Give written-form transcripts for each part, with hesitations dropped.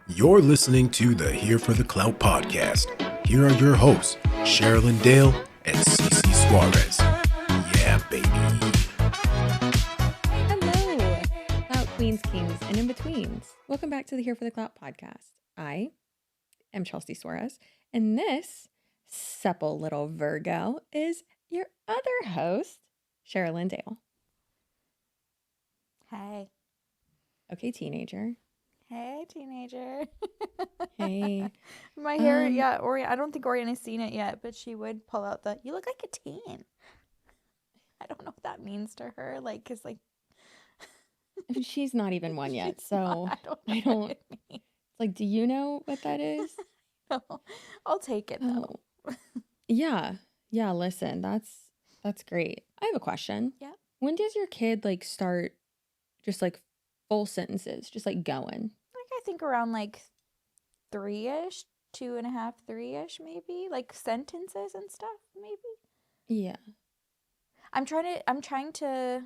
You're listening to the Here for the Clout podcast. Here are your hosts, Sherilyn Dale and Cece Suarez. Yeah, baby. Hello, Clout Queens, Kings, and in-betweens. Welcome back to the Here for the Clout podcast. I am Chelsea Suarez, and this supple little Virgo is your other host, Sherilyn Dale. Hey. Okay, teenager. Hey, teenager. Hey. My hair, yeah, I don't think Orion has seen it yet, but she would pull out the, you look like a teen. I don't know what that means to her, like, because, like. She's not even one yet, so I don't know I don't. what it means. Like, do you know what that is? No, I'll take it, though. Oh. Yeah, listen, that's great. I have a question. Yeah. When does your kid, like, start just, like, full sentences, just, like, going? Like, I think around, like, 3-ish, 2.5, 3-ish, maybe, like, sentences and stuff, maybe. Yeah. I'm trying to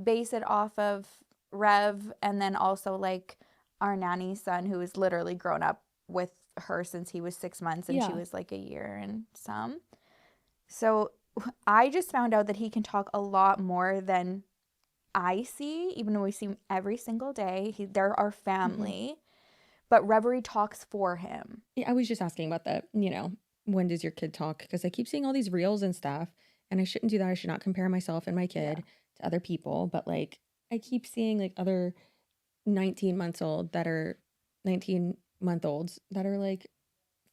base it off of Rev, and then also, like, our nanny's son, who is literally grown up with her since he was 6 months, and she was like a year and some. So I just found out that he can talk a lot more than I see, even though we see him every single day. They're our family, but Reverie talks for him. Yeah, I was just asking about the, when does your kid talk? Because I keep seeing all these reels and stuff, and I shouldn't do that. I should not compare myself and my kid to other people, but, like, I keep seeing, like, other 19-month-olds that are like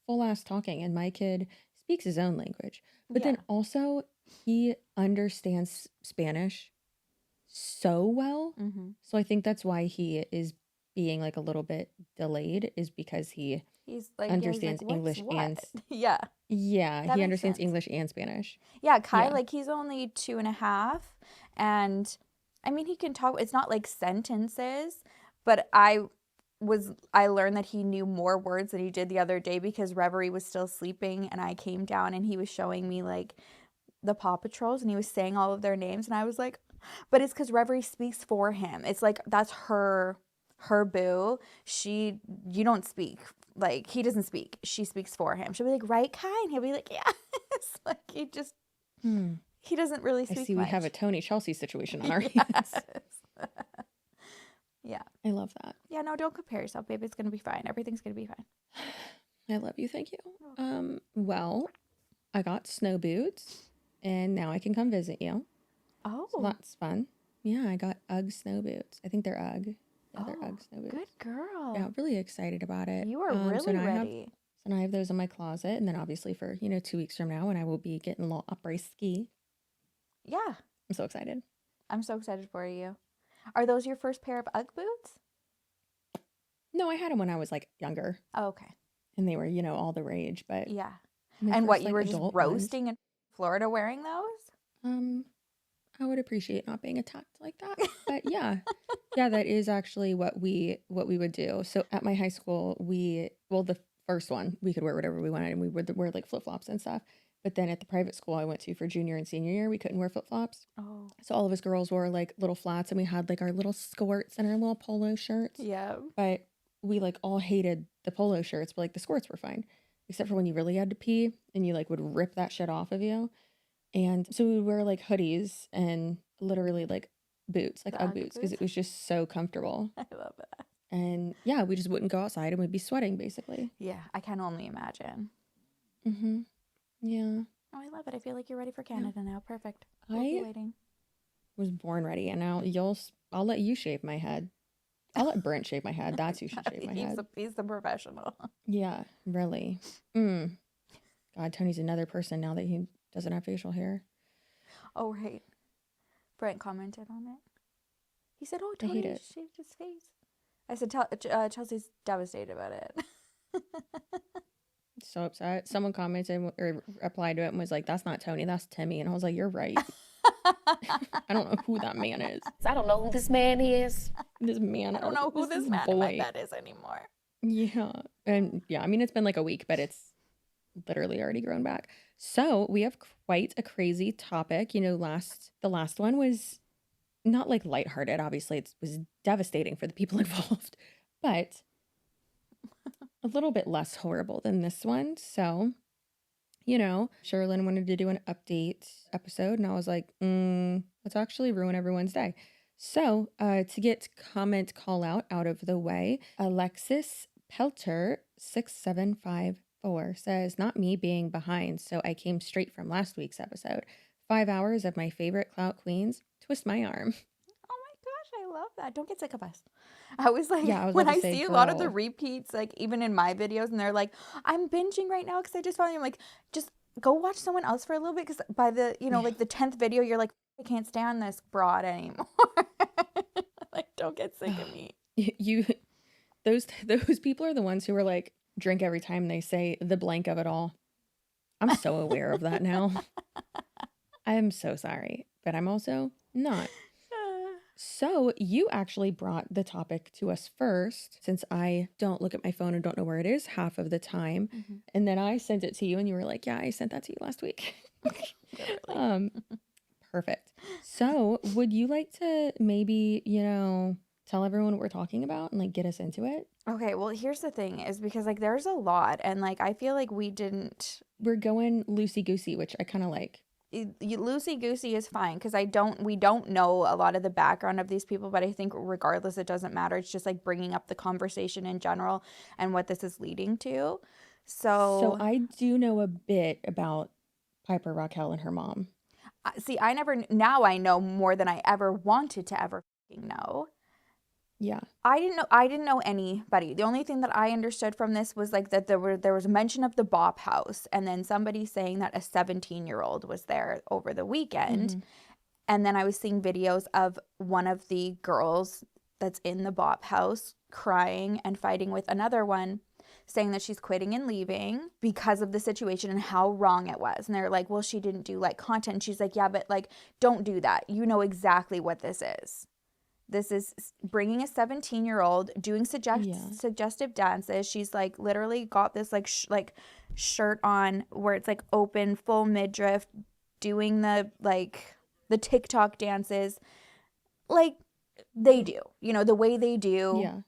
full ass talking, and my kid speaks his own language, but then also he understands Spanish so well. So I think that's why he is being, like, a little bit delayed, is because he's like, understands English and he understands sense. English and Spanish. Kai, like, he's only 2.5, and I mean, he can talk. It's not like sentences, but I learned that he knew more words than he did the other day, because Reverie was still sleeping, and I came down and he was showing me, like, the Paw Patrols, and he was saying all of their names, and I was like, but it's because Reverie speaks for him. It's like, that's her boo. You don't speak. Like, he doesn't speak. She speaks for him. She'll be like, right, Kai? And he'll be like, yeah. It's like, he just, he doesn't really speak I see much. We have a Tony Chelsea situation on our hands. Yeah. I love that. Yeah, no, don't compare yourself, babe. It's going to be fine. Everything's going to be fine. I love you. Thank you. Well, I got snow boots, and now I can come visit you. Oh. So that's fun. Yeah, I got UGG snow boots. I think they're UGG. Yeah, they're UGG snow boots. Good girl. Yeah, really excited about it. You are really ready. So now I have those in my closet, and then obviously for, 2 weeks from now, when I will be getting a little après ski. Yeah. I'm so excited. I'm so excited for you. Are those your first pair of UGG boots? No, I had them when I was, like, younger. Oh, okay. And they were, all the rage, but yeah. first, And what, you like, were just roasting in Florida wearing those? I would appreciate not being attacked like that. But yeah, that is actually what we would do. So at my high school, the first one, we could wear whatever we wanted, and we would wear, like, flip-flops and stuff. But then at the private school I went to for junior and senior year, we couldn't wear flip-flops. Oh. So all of us girls wore, like, little flats, and we had, like, our little skirts and our little polo shirts. Yeah. But we, like, all hated the polo shirts, but, like, the skirts were fine. Except for when you really had to pee and you, like, would rip that shit off of you. And so we would wear, like, hoodies and literally, like, boots, like UGG boots, because it was just so comfortable. I love that. And yeah, we just wouldn't go outside, and we'd be sweating, basically. Yeah, I can only imagine. Yeah. Oh, I love it. I feel like you're ready for Canada now. Perfect. We'll be waiting. Was born ready, and now I'll let you shave my head. I'll let Brent shave my head. That's who should shave my head. He's the professional. Yeah, really. God, Tony's another person now that he doesn't have facial hair. Oh, right. Brent commented on it. He said, oh, Tony shaved his face. I said, Chelsea's devastated about it. So upset. Someone commented or replied to it and was like, that's not Tony, that's Timmy. And I was like, you're right. I don't know who that man is. I don't know who this man is. This man. I don't know who this man in my bed is anymore. Yeah. And yeah, I mean, it's been like a week, but it's literally already grown back. So we have quite a crazy topic. The last one was not, like, lighthearted. Obviously, it was devastating for the people involved. But a little bit less horrible than this one. So, you know, Sherilyn wanted to do an update episode, and I was like, let's actually ruin everyone's day. So, to get comment call out of the way, Alexis Pelter 6754 says, not me being behind, so I came straight from last week's episode. 5 hours of my favorite Clout queens. Twist my arm. Oh my gosh, I love that. Don't get sick of us. I was like, Yeah, I was when about to I say, see a lot of the girl. repeats, like even in my videos, and they're like, I'm binging right now because I just found you. I'm like, just go watch someone else for a little bit, because by the, you know, like the 10th video, you're like, I can't stand this broad anymore. Like, don't get sick of me. Those people are the ones who are like, drink every time they say the blank of it all. I'm so aware of that now. I am so sorry, but I'm also not. So you actually brought the topic to us first, since I don't look at my phone and don't know where it is half of the time. Mm-hmm. And then I sent it to you and you were like, yeah, I sent that to you last week. Perfect. So would you like to maybe, you know, tell everyone what we're talking about and like get us into it? Okay, well, here's the thing is because like there's a lot, and like I feel like we're going loosey-goosey, which I kind of like. Loosey-goosey is fine, because we don't know a lot of the background of these people, but I think regardless, it doesn't matter. It's just like bringing up the conversation in general and what this is leading to. So I do know a bit about Piper Rockelle and her mom. See, now I know more than I ever wanted to ever know. Yeah. I didn't know anybody. The only thing that I understood from this was like that there was mention of the Bop House, and then somebody saying that a 17-year-old was there over the weekend. Mm-hmm. And then I was seeing videos of one of the girls that's in the Bop House crying and fighting with another one, saying that she's quitting and leaving because of the situation and how wrong it was. And they're like, well, she didn't do like content. And she's like, yeah, but like, don't do that. You know exactly what this is. This is bringing a 17-year-old doing suggestive dances. She's like literally got this like shirt on where it's like open, full midriff, doing the TikTok dances like they do, you know, the way they do. Yeah.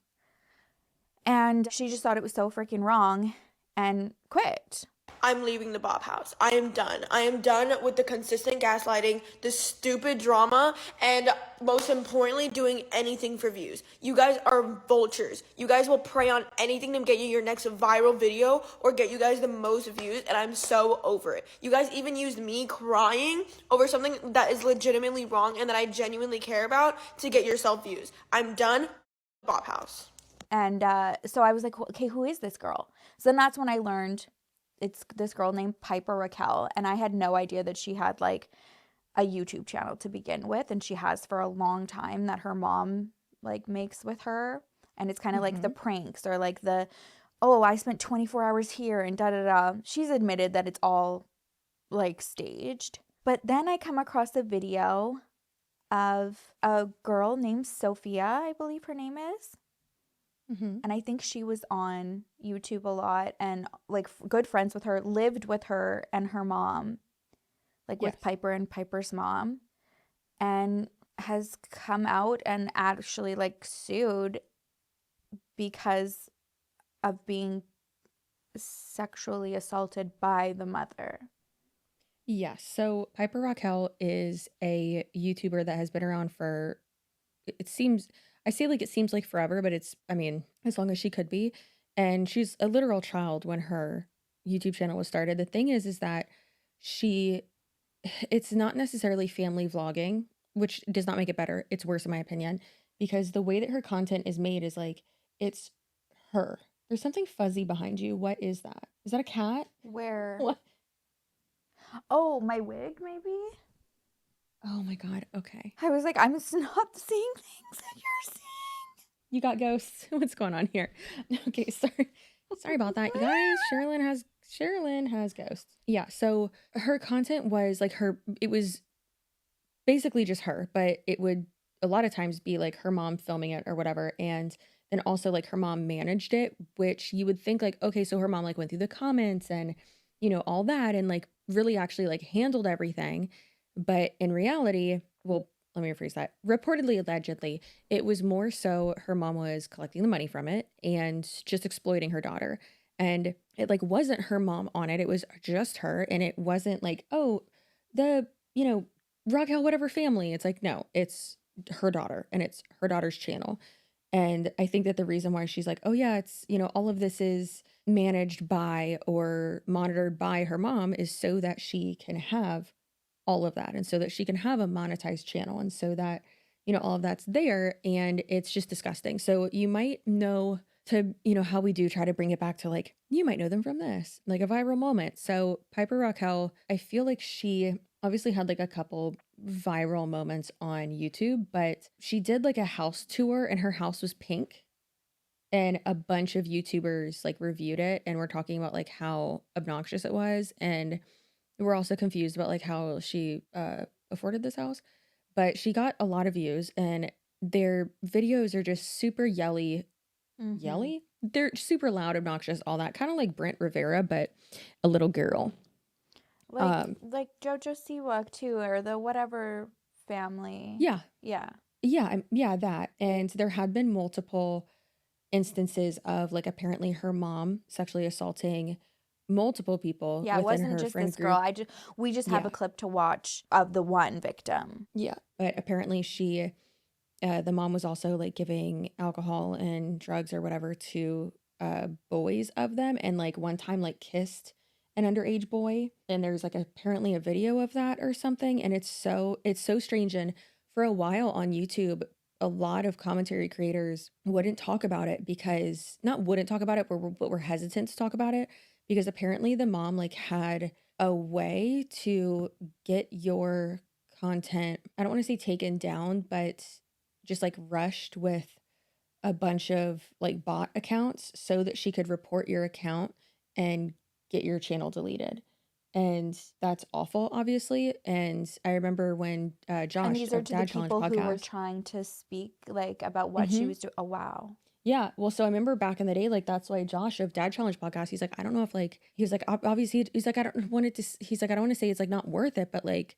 And she just thought it was so freaking wrong and quit. I'm leaving the Bop House. I am done. I am done with the consistent gaslighting, the stupid drama, and most importantly, doing anything for views. You guys are vultures. You guys will prey on anything to get you your next viral video or get you guys the most views, and I'm so over it. You guys even used me crying over something that is legitimately wrong and that I genuinely care about to get yourself views. I'm done. Bop House. And so I was like, okay, who is this girl? So then that's when I learned it's this girl named Piper Rockelle, and I had no idea that she had like a YouTube channel to begin with, and she has for a long time, that her mom like makes with her, and it's kind of like the pranks or like the, oh, I spent 24 hours here and da da da. She's admitted that it's all like staged. But then I come across a video of a girl named Sophia, I believe her name is. And I think she was on YouTube a lot and like good friends with her, lived with her and her mom, like with Piper and Piper's mom, and has come out and actually like sued because of being sexually assaulted by the mother. Yes. So Piper Rockelle is a YouTuber that has been around for, it seems like forever, but it's, I mean, as long as she could be. And she's a literal child when her YouTube channel was started. The thing is that it's not necessarily family vlogging, which does not make it better. It's worse in my opinion, because the way that her content is made is like, it's her. There's something fuzzy behind you. What is that? Is that a cat? Where? What? Oh, my wig maybe? Oh my God. Okay. I was like, I'm not seeing things that you're seeing. You got ghosts. What's going on here? Okay, sorry about that, you guys. Sherilyn has ghosts. Yeah, so her content was like it was basically just her, but it would a lot of times be like her mom filming it or whatever, and then also like her mom managed it, which you would think like, okay, so her mom like went through the comments and, you know, all that, and like really actually like handled everything. But in reality, well, let me rephrase that. Reportedly, allegedly, it was more so her mom was collecting the money from it and just exploiting her daughter. And it like wasn't her mom on it. It was just her. And it wasn't like, oh, the, Rockelle, whatever family. It's like, no, it's her daughter and it's her daughter's channel. And I think that the reason why she's like, oh yeah, it's, all of this is managed by or monitored by her mom is so that she can have all of that and so that she can have a monetized channel and so that, all of that's there, and it's just disgusting. So you might know to, how we do try to bring it back to like, you might know them from this, like a viral moment. So Piper Rockelle, I feel like she obviously had like a couple viral moments on YouTube, but she did like a house tour and her house was pink. And a bunch of YouTubers like reviewed it and were talking about like how obnoxious it was. And we're also confused about like how she afforded this house. But she got a lot of views and their videos are just super yelly. Yelly? They're super loud, obnoxious, all that. Kind of like Brent Rivera, but a little girl. Like JoJo Siwa too, or the whatever family. Yeah. Yeah. Yeah, that. And there had been multiple instances of like apparently her mom sexually assaulting multiple people. Yeah, it within wasn't her just friend this group. girl. We just have a clip to watch of the one victim. Yeah, but apparently she, the mom was also like giving alcohol and drugs or whatever to boys of them, and like one time like kissed an underage boy, and there's like apparently a video of that or something, and it's so strange. And for a while on YouTube, a lot of commentary creators wouldn't talk about it because not wouldn't talk about it, but were hesitant to talk about it because apparently the mom like had a way to get your content, I don't want to say taken down, but just like rushed with a bunch of like bot accounts so that she could report your account and get your channel deleted. And that's awful, obviously. And I remember when Josh, and these are of to Dad the Challenge people who were podcast, trying to speak like about what she was doing. Oh wow. Yeah. Well, so I remember back in the day, like that's why Josh of Dad Challenge podcast, he's like, I don't know if like, he was like, obviously, he's like, I don't want it to, he's like, I don't want to say it's like not worth it, but like,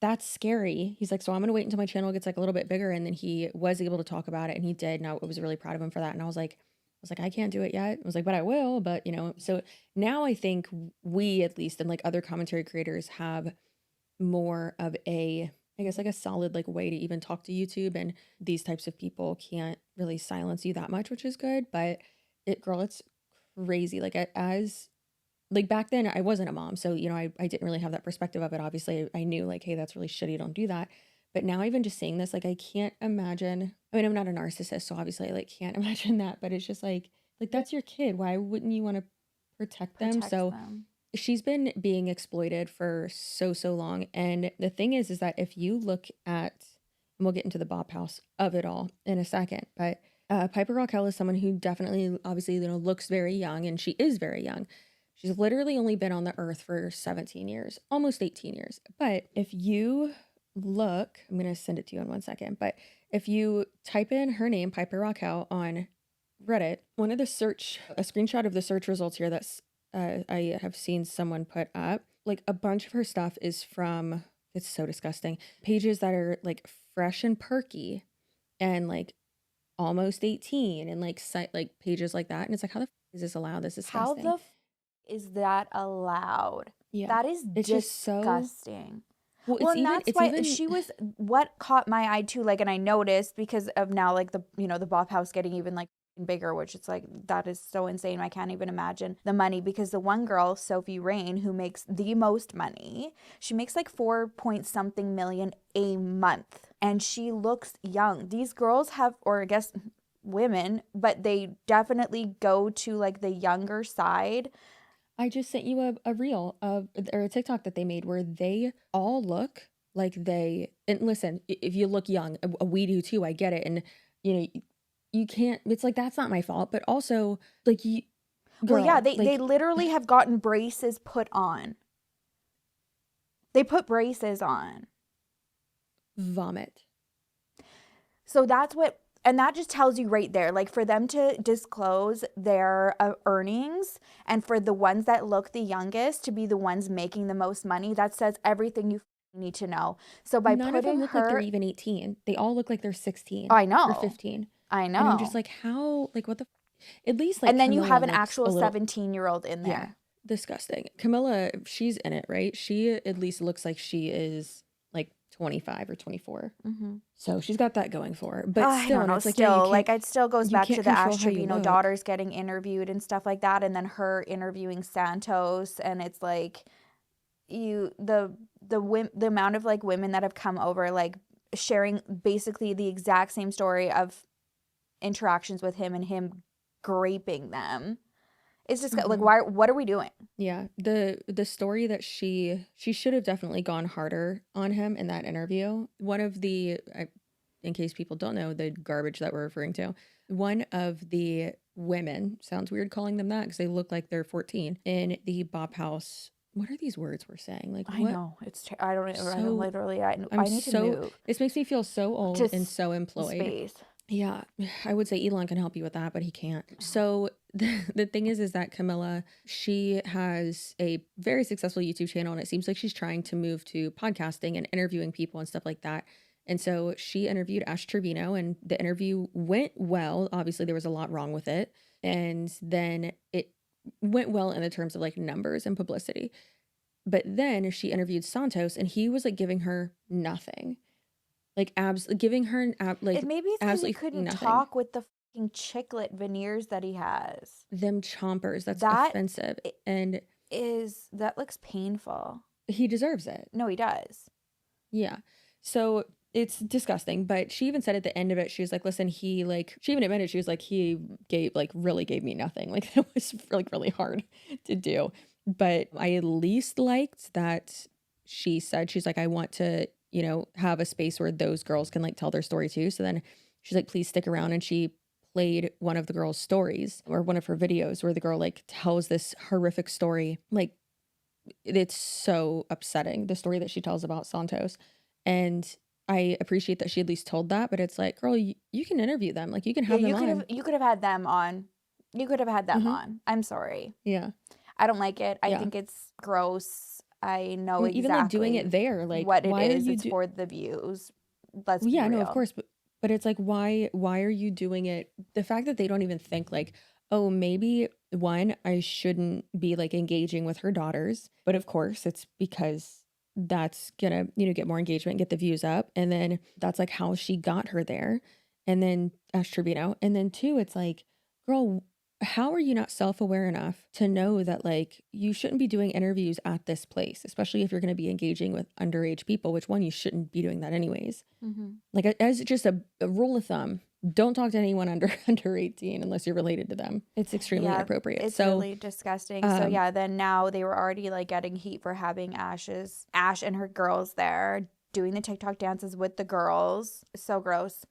that's scary. He's like, so I'm going to wait until my channel gets like a little bit bigger. And then he was able to talk about it and he did. And I was really proud of him for that. And I was like, I can't do it yet. I was like, but I will. But so now I think we, at least, and like other commentary creators, have more of a, I guess, like a solid like way to even talk to YouTube, and these types of people can't really silence you that much, which is good. But it's crazy. Like as like back then I wasn't a mom, so I didn't really have that perspective of it. Obviously I knew like, hey, that's really shitty, don't do that. But now even just saying this, like I can't imagine, I mean, I'm not a narcissist, so obviously I like can't imagine that, but it's just like that's your kid. Why wouldn't you want to protect them? So she's been being exploited for so long. And the thing is that if you look at, and we'll get into the Bop House of it all in a second, but Piper Rockelle is someone who definitely obviously looks very young, and she is very young. She's literally only been on the earth for 17 years, almost 18 years. But if you look, I'm going to send it to you in 1 second, but if you type in her name, Piper Rockelle, on Reddit, a screenshot of the search results here that's I have seen someone put up, like a bunch of her stuff is from, it's so disgusting, pages that are like fresh and perky and like almost 18 and like pages like that. And it's like, how the is this allowed? This is disgusting. How the is that allowed? Yeah. That is it's disgusting. Well, and that's why she was, what caught my eye too, like, and I noticed because of now, like the Bop House getting even like bigger, which it's like, that is so insane. I can't even imagine the money, because the one girl, Sophie Rain, who makes the most money, she makes like 4-point-something million a month, and she looks young. These girls have, or I guess women, but they definitely go to like the younger side. I just sent you a reel or a TikTok that they made where they all look like they, and listen, if you look young, we do too, I get it. And you can't, it's like, that's not my fault, but also like you, girl, well, yeah, they literally have gotten braces put on. They put braces on. Vomit. So that's what, and that just tells you right there, like for them to disclose their earnings and for the ones that look the youngest to be the ones making the most money, that says everything you need to know. So by None of them putting look like they're her, even 18. They all look like they're 16 I or know, 15. I And I'm just know. like, how, like, what the, at least like And then you Camilla have an looks actual a little, 17-year-old in yeah, there. disgusting. Camilla, she's in it, right? She at least looks like she is like 25 or 24. So she's got that going for her. But I still, don't and know. it's like, yeah, Still, like, it still goes you back can't to the control Ash how you Trevino look. daughters getting interviewed and stuff like that, and then her interviewing Santos, and it's like the amount of like women that have come over, like sharing basically the exact same story of interactions with him and him graping them. It's just like, why? What are we doing? Yeah, the story that she should have definitely gone harder on him in that interview. One of the, in case people don't know the garbage that we're referring to, one of the women, sounds weird calling them that because they look like they're 14, in the Bop House. What are these words we're saying? Like, I what? know I don't literally. I I'm need so, to move this makes me feel so old to and so employed. space. Yeah, I would say Elon can help you with that, but he can't. So the thing is that Camilla, she has a very successful YouTube channel, and it seems like she's trying to move to podcasting and interviewing people and stuff like that. And so she interviewed Ash Trevino, and the interview went well. Obviously, there was a lot wrong with it. And then it went well in the terms of like numbers and publicity. But then she interviewed Santos, and he was like giving her nothing. Like giving her like Maybe it's because he absolutely couldn't nothing. talk with the fucking chicklet veneers that he has. Them chompers. That's That offensive. And that looks painful. he deserves it. No, he does. Yeah. So it's disgusting. But she even said at the end of it, she was like, listen, she even admitted, she was like, he really gave me nothing. Like, it was like really hard to do. But I at least liked that she said, she's like, I want to, have a space where those girls can like tell their story too. So then she's like, please stick around. And she played one of the girls' stories, or one of her videos, where the girl like tells this horrific story. Like, it's so upsetting, the story that she tells about Santos. And I appreciate that she at least told that, but it's like, girl, you can interview them. Like, you can have them on. You could have had them on. You could have had them on. I'm sorry. Yeah. I don't like it. I think it's gross. I know exactly. Even like doing it there, like what why it are is. You it's for the views. Let's be yeah, real. no, of course, but it's like, why are you doing it? The fact that they don't even think like, oh, maybe one, I shouldn't be like engaging with her daughters, but of course it's because that's gonna get more engagement, get the views up, and then that's like how she got her there. And then Ash Trevino, and then two, it's like, girl, how are you not self-aware enough to know that like you shouldn't be doing interviews at this place, especially if you're going to be engaging with underage people, which one, you shouldn't be doing that anyways. Like, as just a rule of thumb, don't talk to anyone under 18 unless you're related to them. It's extremely inappropriate. It's really disgusting. So yeah, then now they were already like getting heat for having Ash and her girls there doing the TikTok dances with the girls. So gross.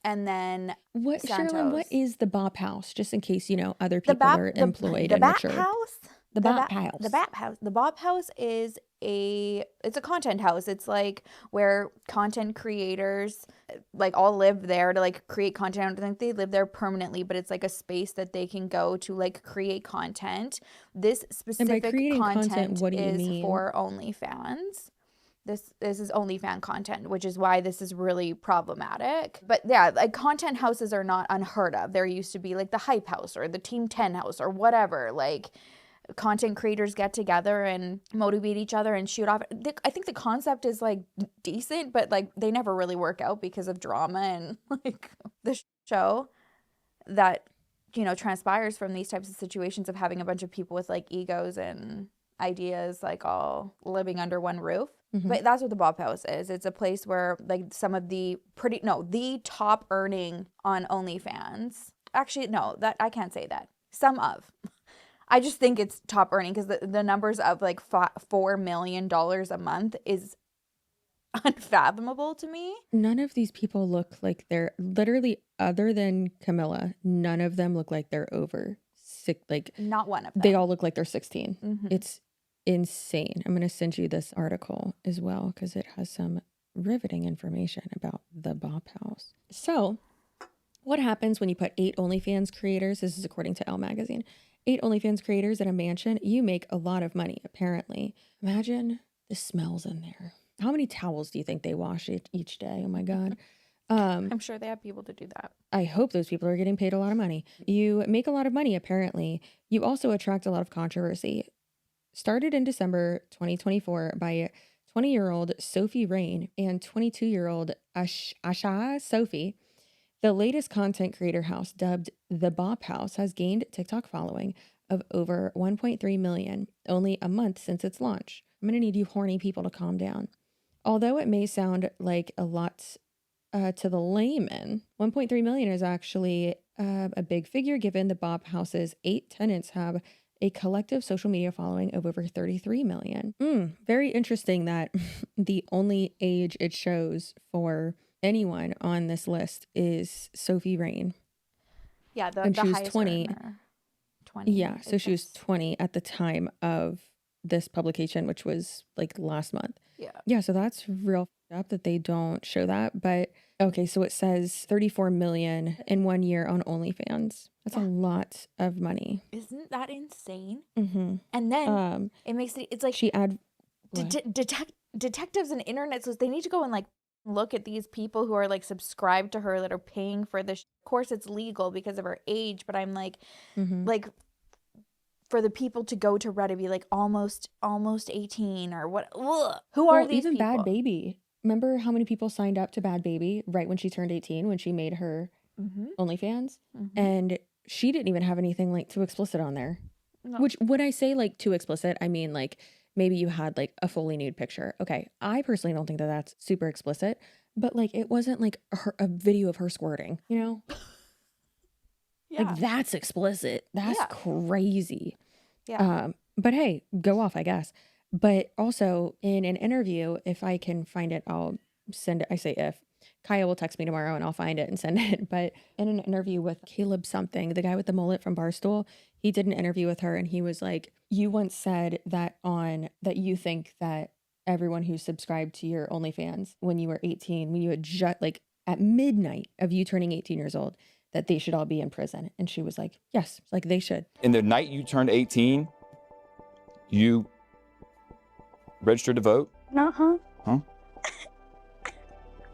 And then Sherilyn, what is the Bop House? Just in case, other people are employed and mature. The Bop House? The Bop House. The Bop House is it's a content house. It's like where content creators like all live there to like create content. I don't think they live there permanently, but it's like a space that they can go to like create content. This specific content what do you is mean? For OnlyFans. This is OnlyFans content, which is why this is really problematic. But yeah, like content houses are not unheard of. There used to be like the Hype House or the Team 10 House or whatever. Like, content creators get together and motivate each other and shoot off. I think the concept is like decent, but like they never really work out because of drama and like the show that transpires from these types of situations of having a bunch of people with like egos and ideas like all living under one roof. But that's what the Bop House is. It's a place where like some of the the top earning on OnlyFans. Actually, no, that I can't say that. Some of. I just think it's top earning because the numbers of like $4 million a month is unfathomable to me. None of these people look like they're literally, other than Camilla, none of them look like they're over six. Like, not one of them. They all look like they're 16. It's insane. I'm going to send you this article as well because it has some riveting information about the Bop House. So, what happens when you put 8 OnlyFans creators? This is according to Elle magazine. 8 OnlyFans creators at a mansion. You make a lot of money, apparently. Imagine the smells in there. How many towels do you think they wash each day? Oh my God. I'm sure they have people to do that. I hope those people are getting paid a lot of money. You make a lot of money, apparently. You also attract a lot of controversy. Started in December 2024 by 20-year-old Sophie Rain and 22-year-old Asha Sophie. The latest content creator house, dubbed the Bop House, has gained TikTok following of over 1.3 million, only a month since its launch. I'm going to need you horny people to calm down. Although it may sound like a lot to the layman, 1.3 million is actually a big figure given the Bop House's 8 tenants have a collective social media following of over 33 million. Very interesting that the only age it shows for anyone on this list is Sophie Rain. Yeah, and the she was highest 20. earner. 20. Yeah, so she was 20 at the time of this publication, which was like last month. Yeah, so that's real up that they don't show that. But okay, so it says 34 million in 1 year on OnlyFans. That's a lot of money. Isn't that insane? Mm-hmm. And then it makes it's like she detectives and internet, so they need to go and like look at these people who are like subscribed to her that are paying for this. Of course, it's legal because of her age, but I'm like, like for the people to go to Reddit be like almost 18 or what? Ugh. Who are these even people? Bad Baby. Remember how many people signed up to Bad Baby right when she turned 18 when she made her OnlyFans? And she didn't even have anything like too explicit on there. No. Which when I say like too explicit, I mean like maybe you had like a fully nude picture. Okay, I personally don't think that that's super explicit, but like it wasn't like a video of her squirting, you know? Like that's explicit. That's crazy. But hey, go off, I guess. But also in an interview, if I can find it, I'll send it. I say if. Kaya will text me tomorrow and I'll find it and send it. But in an interview with Caleb something, the guy with the mullet from Barstool, he did an interview with her and he was like, you once said that you think that everyone who subscribed to your OnlyFans when you were 18, when you had just like at midnight of you turning 18 years old, that they should all be in prison. And she was like, yes, like they should. And the night you turned 18, you registered to vote? Uh-huh. Huh?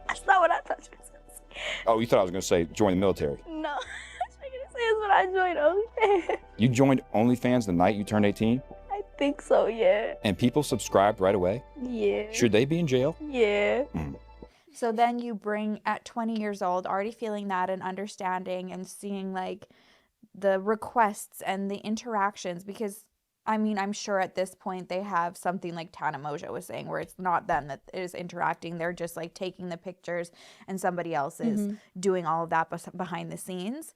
That's not what I thought you was going to say. Oh, you thought I was going to say join the military? No. I was going to say is when I joined OnlyFans. You joined OnlyFans the night you turned 18? I think so, yeah. And people subscribed right away? Yeah. Should they be in jail? Yeah. So then you bring at 20 years old, already feeling that and understanding and seeing like the requests and the interactions, because I mean, I'm sure at this point they have something like Tana Moja was saying where it's not them that is interacting. They're just like taking the pictures and somebody else is doing all of that behind the scenes.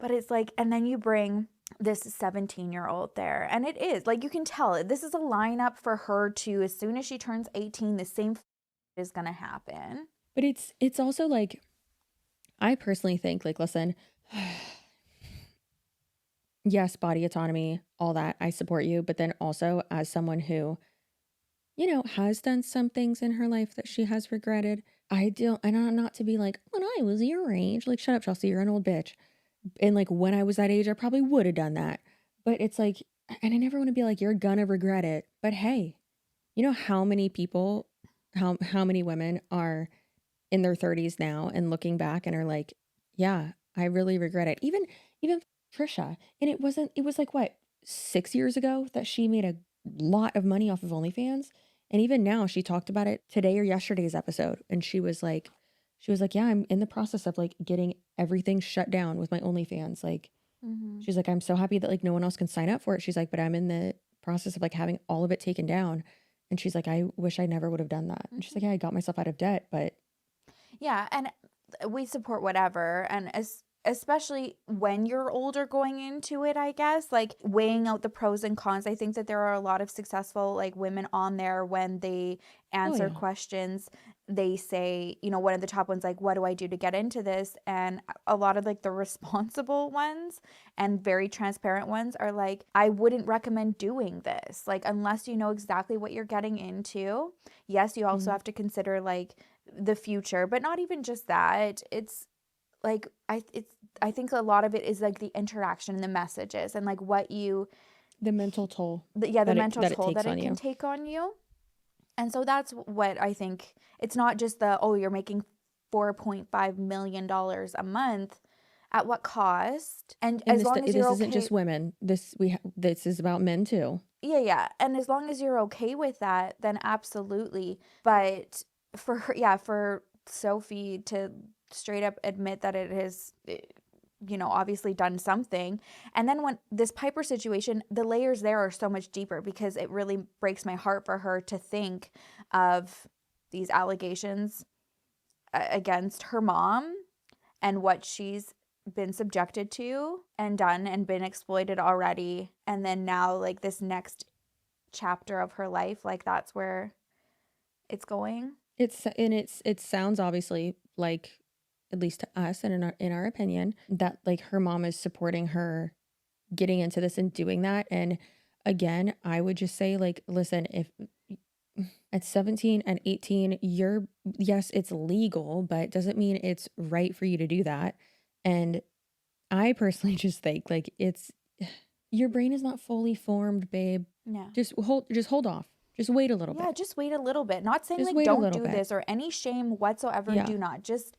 But it's like, and then you bring this 17-year-old there. And it is like, you can tell this is a lineup for her to, as soon as she turns 18, the same is going to happen. But it's also like, I personally think like, listen, yes, body autonomy, all that, I support you. But then also as someone who, you know, has done some things in her life that she has regretted, I don't not to be like, when I was your age, like, shut up, Chelsea, you're an old bitch. And like, when I was that age, I probably would have done that. But it's like, and I never want to be like, you're gonna regret it. But hey, you know how many people, how many women are in their 30s now and looking back and are like, yeah, I really regret it. Even Trisha. And it was like, what, 6 years ago that she made a lot of money off of OnlyFans. And even now she talked about it today or yesterday's episode. And she was like, yeah, I'm in the process of like getting everything shut down with my OnlyFans. Like, she's like, I'm so happy that like no one else can sign up for it. She's like, but I'm in the process of like having all of it taken down. And she's like, I wish I never would have done that. And she's like, yeah, I got myself out of debt, but. Yeah. And we support whatever. And especially when you're older going into it, I guess, like weighing out the pros and cons. I think that there are a lot of successful like women on there when they answer questions. They say, you know, one of the top ones, like, what do I do to get into this? And a lot of like the responsible ones and very transparent ones are like, I wouldn't recommend doing this. Like, unless you know exactly what you're getting into. Yes, you also have to consider like the future, but not even just that. It's like, I think a lot of it is like the interaction and the messages and like what you, the mental toll. the mental toll that it can take on you. And so that's what I think. It's not just you're making $4.5 million a month. At what cost? And as long as you're okay. This isn't just women. This is about men too. Yeah. And as long as you're okay with that, then absolutely. But for Sophie to straight up admit that it has, obviously done something. And then when this Piper situation, the layers there are so much deeper, because it really breaks my heart for her to think of these allegations against her mom and what she's been subjected to and done and been exploited already. And then now, like, this next chapter of her life, like, that's where it's going. It sounds obviously like, at least to us and in our opinion, that like her mom is supporting her getting into this and doing that. And again, I would just say, like, listen, if at 17 and 18, yes, it's legal, but it doesn't mean it's right for you to do that. And I personally just think, like, your brain is not fully formed, babe. No. Just hold off. Just wait a little bit. Yeah, just wait a little bit. Not saying Just like don't do bit. this or any shame whatsoever. Yeah. Do not. Just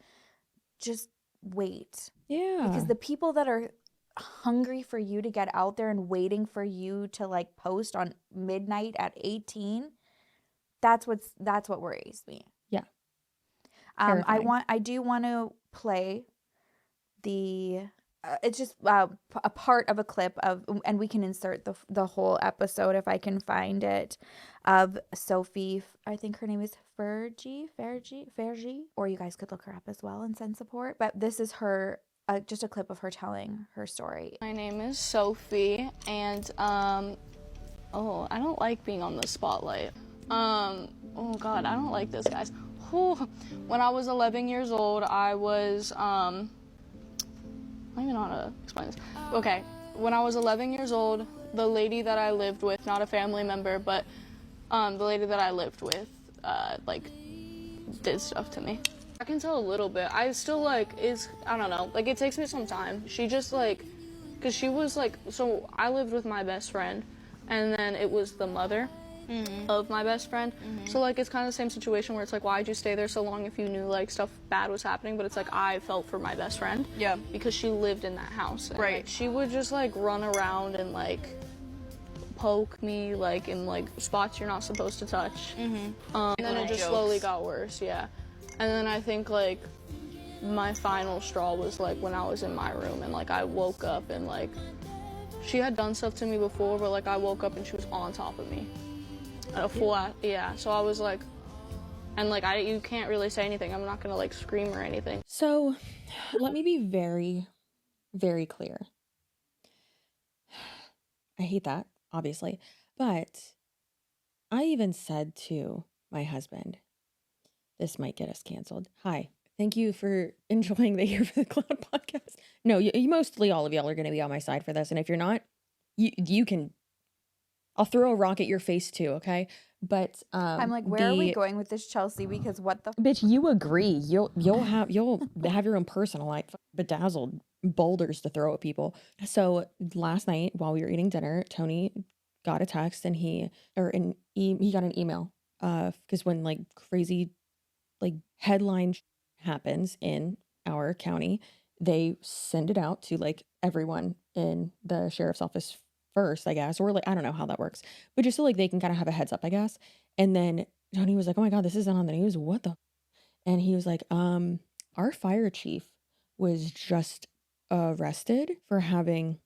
wait. Yeah. Because the people that are hungry for you to get out there and waiting for you to like post on midnight at 18, that's what worries me. Yeah. I do want to play the it's just a part of a clip of, and we can insert the whole episode if I can find it, of Sophie. I think her name is Fergie, or you guys could look her up as well and send support. But this is her, just a clip of her telling her story. My name is Sophie, and I don't like being on the spotlight. Oh God, I don't like this, guys. When I was 11 years old, I was I don't even know how to explain this. Okay, when I was 11 years old, the lady that I lived with, not a family member, but the lady that I lived with, did stuff to me. I can tell a little bit. I still, I don't know, it takes me some time. She just, because she was, so I lived with my best friend, and then it was the mother of my best friend. So, it's kind of the same situation where it's why'd you stay there so long if you knew, stuff bad was happening? But it's I felt for my best friend. Yeah. Because she lived in that house. And, right. She would just, run around and, poke me, in, spots you're not supposed to touch. And then it just slowly got worse, yeah. And then I think, my final straw was, when I was in my room and, I woke up and, she had done stuff to me before, but, I woke up and she was on top of me. Yeah, so I was and you can't really say anything. I'm not gonna scream or anything. So let me be very, very clear. I hate that, obviously, but I even said to my husband, this might get us canceled. Hi, thank you for enjoying the Here for the Clout podcast. No, you mostly all of y'all are going to be on my side for this, and if you're not, you can. I'll throw a rock at your face too, okay? But I'm where are we going with this, Chelsea? Because what the bitch, you agree? You'll have your own personal bedazzled boulders to throw at people. So last night while we were eating dinner, Tony got a text and he got an email because when crazy headline happens in our county, they send it out to everyone in the sheriff's office first, I guess, or I don't know how that works, but just so they can kind of have a heads up, I guess. And then Tony was like, "Oh my God, this isn't on the news. What the?" And he was like, "Our fire chief was just arrested for having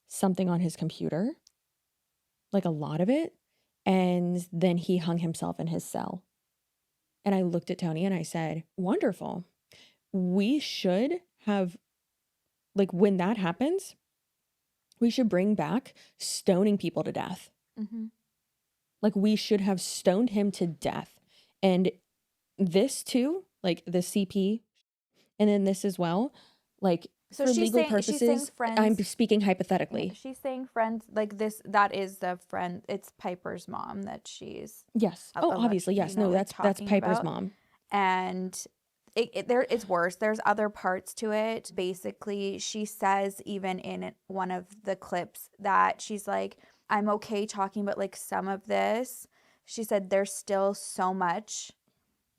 something on his computer, a lot of it, and then he hung himself in his cell." And I looked at Tony and I said, "Wonderful. We should have, when that happens, we should bring back stoning people to death." We should have stoned him to death. And this too, the CP, and then this as well, so for she's legal saying, purposes, she's saying friends, I'm speaking hypothetically. She's saying friends, this, that is the friend, it's Piper's mom that she's... Yes. Oh, obviously, yes. No, that's Piper's mom. And it's worse. There's other parts to it. Basically, she says even in one of the clips that she's like, "I'm okay talking about some of this she said, there's still so much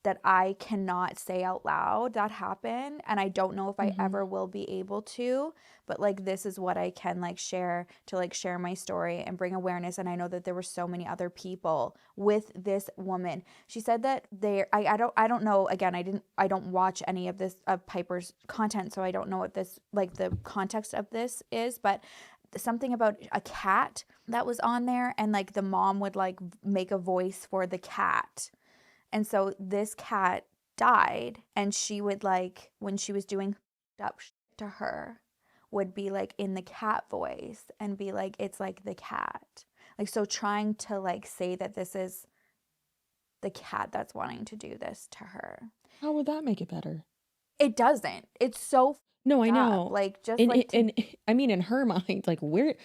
that I cannot say out loud that happened, and I don't know if I ever will be able to, but like this is what I can like share to like share my story and bring awareness. And I know that there were so many other people with this woman. She said that I don't know, again, I don't watch any of this of Piper's content, so I don't know what this like the context of this is, but something about a cat that was on there, and like the mom would like make a voice for the cat. And so this cat died, and she would like, when she was doing up to her, would be like in the cat voice and be like, it's like the cat. Like, so trying to like say that this is the cat that's wanting to do this to her. How would that make it better? It doesn't. It's so No, I know. up. Like, just and, like and I mean, in her mind, like we're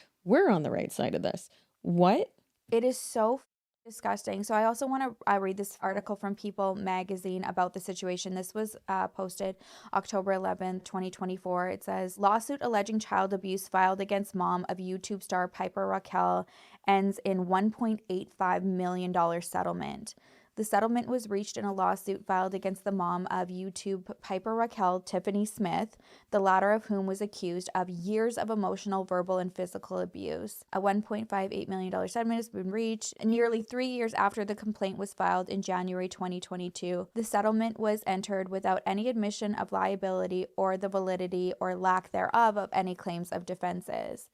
on the right side of this. What? it is so disgusting. So I also want to read this article from People magazine about the situation. This was posted October 11th, 2024. It says, lawsuit alleging child abuse filed against mom of YouTube star Piper Rockelle ends in $1.85 million settlement. The settlement was reached in a lawsuit filed against the mom of YouTube Piper Rockelle, Tiffany Smith, the latter of whom was accused of years of emotional, verbal, and physical abuse. A $1.58 million settlement has been reached nearly 3 years after the complaint was filed in January 2022. The settlement was entered without any admission of liability or the validity or lack thereof of any claims of defenses.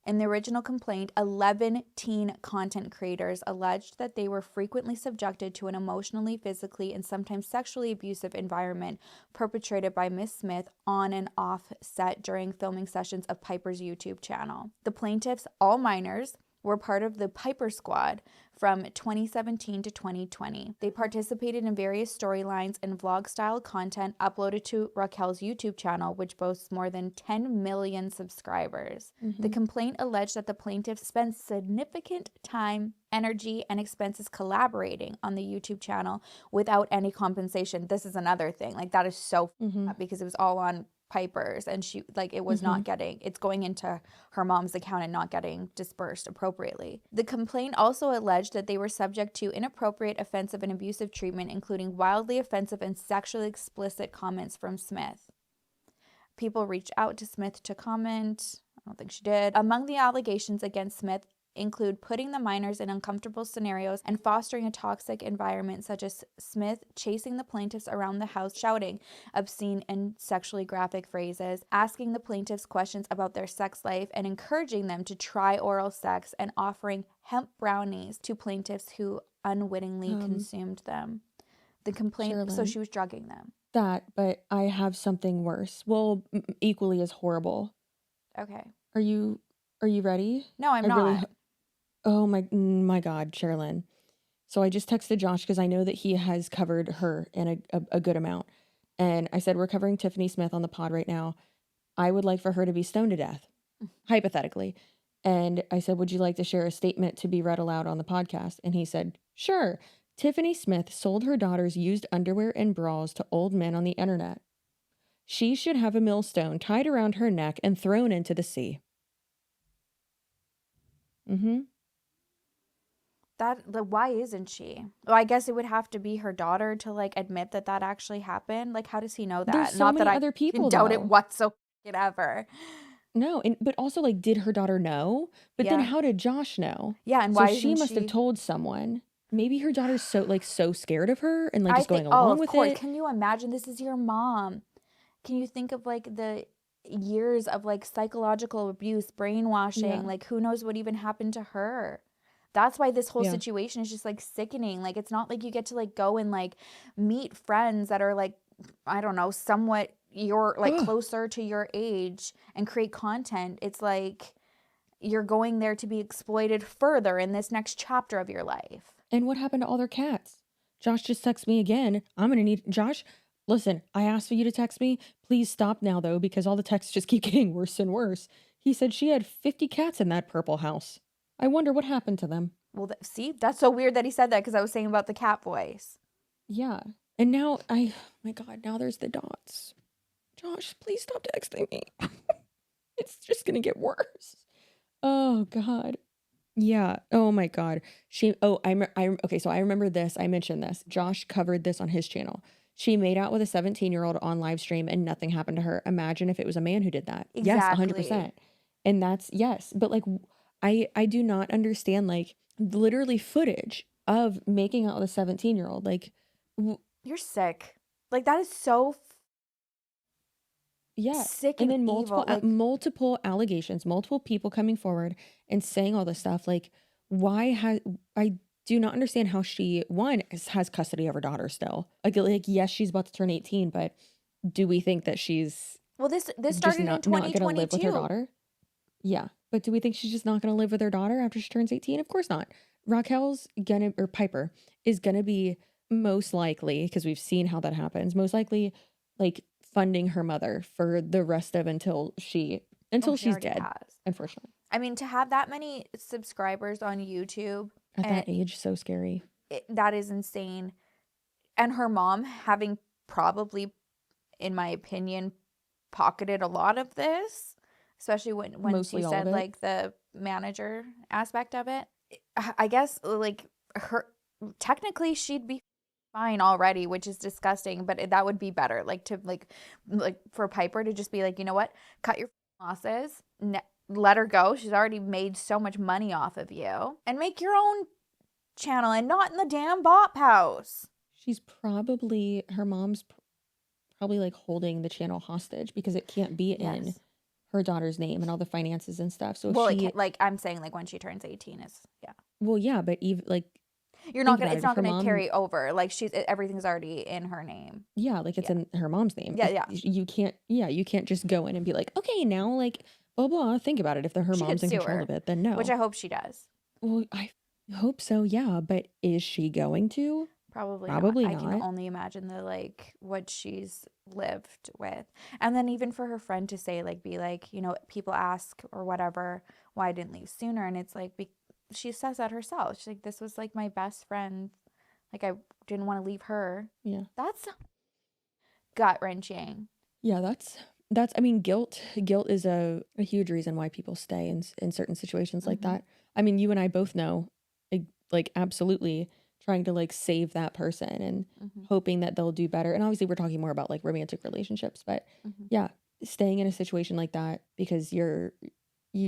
In the original complaint, 11 teen content creators alleged that they were frequently subjected to an emotionally, physically, and sometimes sexually abusive environment perpetrated by Miss Smith on and off set during filming sessions of Piper's YouTube channel. The plaintiffs, all minors, were part of the Piper Squad from 2017 to 2020. They participated in various storylines and vlog-style content uploaded to Rockelle's YouTube channel, which boasts more than 10 million subscribers. The complaint alleged that the plaintiffs spent significant time, energy, and expenses collaborating on the YouTube channel without any compensation. This is another thing. Like, that is so because it was all on Piper's, and she like it was not getting, it's going into her mom's account and not getting dispersed appropriately. The complaint also alleged that they were subject to inappropriate, offensive, and abusive treatment, including wildly offensive and sexually explicit comments from Smith. People reached out to Smith to comment. I don't think she did. Among the allegations against Smith include putting the minors in uncomfortable scenarios and fostering a toxic environment, such as Smith chasing the plaintiffs around the house, shouting obscene and sexually graphic phrases, asking the plaintiffs questions about their sex life, and encouraging them to try oral sex, and offering hemp brownies to plaintiffs who unwittingly consumed them. The complaint, so she was drugging them. That, but I have something worse. Well, equally as horrible. Okay. Are you ready? No, I'm not. Oh my God, Sherilyn. So I just texted Josh because I know that he has covered her in a good amount. And I said, we're covering Tiffany Smith on the pod right now. I would like for her to be stoned to death, hypothetically. And I said, would you like to share a statement to be read aloud on the podcast? And he said, sure. Tiffany Smith sold her daughter's used underwear and bras to old men on the internet. She should have a millstone tied around her neck and thrown into the sea. Why isn't she? Well, I guess it would have to be her daughter to like admit that that actually happened. Like, how does he know that? There's so Not many that other people, I doubt though. it whatsoever. No, but also, like, did her daughter know? But then how did Josh know? Yeah, and so why she isn't must have told someone. Maybe her daughter's so scared of her and like just going along with it. Can you imagine? This is your mom. Can you think of like the years of like psychological abuse, brainwashing? Like, who knows what even happened to her? That's why this whole situation is just like sickening. Like, it's not like you get to like go and like meet friends that are like, I don't know, somewhat you're like closer to your age and create content. It's like you're going there to be exploited further in this next chapter of your life. And what happened to all their cats? Josh just texted me again. I'm going to need Josh. Listen, I asked for you to text me. Please stop now, though, because all the texts just keep getting worse and worse. He said she had 50 cats in that purple house. I wonder what happened to them. Well, see, that's so weird that he said that because I was saying about the cat voice. Yeah. And now my God, now there's the dots. Josh, please stop texting me. It's just going to get worse. Oh, God. Yeah. Oh my God. Okay. So I remember this. I mentioned this. Josh covered this on his channel. She made out with a 17-year-old on live stream and nothing happened to her. Imagine if it was a man who did that. Yes, Exactly. 100%. And that's, yes. But like, I do not understand, like, literally footage of making out with a 17-year-old. Like, You're sick. Like, that is so yeah. sick And and then evil. Like, multiple allegations, multiple people coming forward and saying all this stuff. Like, I do not understand how she, one, has custody of her daughter still. Like, yes, she's about to turn 18, but do we think that she's well, this just started in not going to live with her 2022. daughter? Yeah. But do we think she's just not going to live with her daughter after she turns 18? Of course not. Piper is going to be most likely, because we've seen how that happens, most likely like funding her mother for the rest of until she's already dead, has. unfortunately. I mean, to have that many subscribers on YouTube At that age, so scary. that is insane. And her mom having probably, in my opinion, pocketed a lot of this, especially when Mostly she all of said it. like the manager aspect of it. I guess like her technically she'd be fine already, which is disgusting, but that would be better. Like to like for Piper to just be like, you know what, cut your losses, let her go. She's already made so much money off of you, and make your own channel and not in the damn Bop House. She's probably, her mom's probably like holding the channel hostage because it can't be in Yes. her daughter's name and all the finances and stuff. So if Well, she, like I'm saying, like when she turns 18 is well, yeah, but even like, you're not think gonna. about It's it, not if her gonna mom- carry over. Like everything's already in her name. yeah, like it's Yeah. in her mom's name. Yeah. You can't just go in and be like, okay, now like blah blah. Think about it. If her She mom's could in sue control her, of it, then no. which I hope she does. Well, I hope so. Yeah, but is she going to? Probably Probably not. I can not. only imagine what she's lived with. And then even for her friend to say be like, you know, people ask or whatever, why I didn't leave sooner, and it's like she says that herself. She's like, this was like my best friend. Like I didn't want to leave her. Yeah. That's gut-wrenching. Yeah, that's I mean, guilt is a huge reason why people stay in certain situations like that. I mean, you and I both know, like absolutely trying to like save that person and hoping that they'll do better. And obviously we're talking more about like romantic relationships, but yeah, staying in a situation like that because you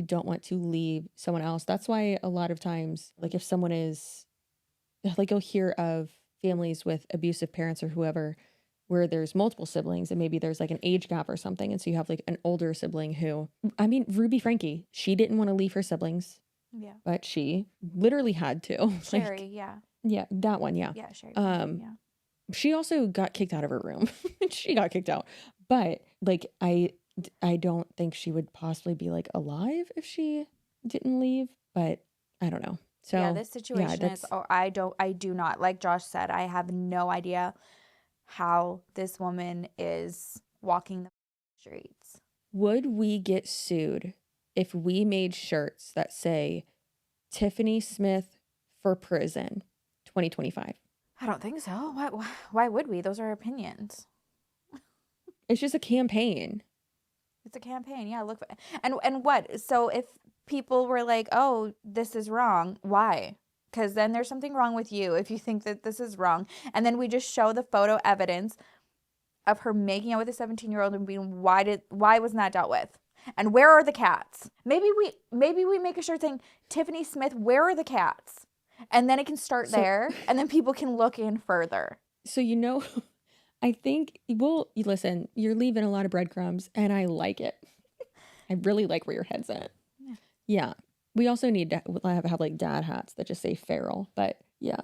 don't want to leave someone else. That's why a lot of times, like if someone is like, you'll hear of families with abusive parents or whoever, where there's multiple siblings and maybe there's like an age gap or something. And so you have like an older sibling who, I mean, Ruby Frankie, she didn't want to leave her siblings. Yeah. But she literally had to. Sherry, yeah. Yeah, that one, yeah. Yeah, Sherry. Yeah. She also got kicked out of her room. She got kicked out. But like I don't think she would possibly be like alive if she didn't leave, but I don't know. So yeah, this situation is I do not, like Josh said, I have no idea how this woman is walking the streets. Would we get sued if we made shirts that say Tiffany Smith for prison 2025? I don't think so. Why would we? Those are opinions. It's just a campaign. It's a campaign. Yeah, look. And what? So if people were like, "Oh, this is wrong." Why? Because then there's something wrong with you if you think that this is wrong. And then we just show the photo evidence of her making out with a 17-year-old and being, why wasn't that dealt with? And where are the cats? Maybe we make a shirt saying, Tiffany Smith, where are the cats? And then it can start there, and then people can look in further. So, you know, I think, well, listen, you're leaving a lot of breadcrumbs, and I like it. I really like where your head's at. Yeah. We also need to have like dad hats that just say feral, but yeah.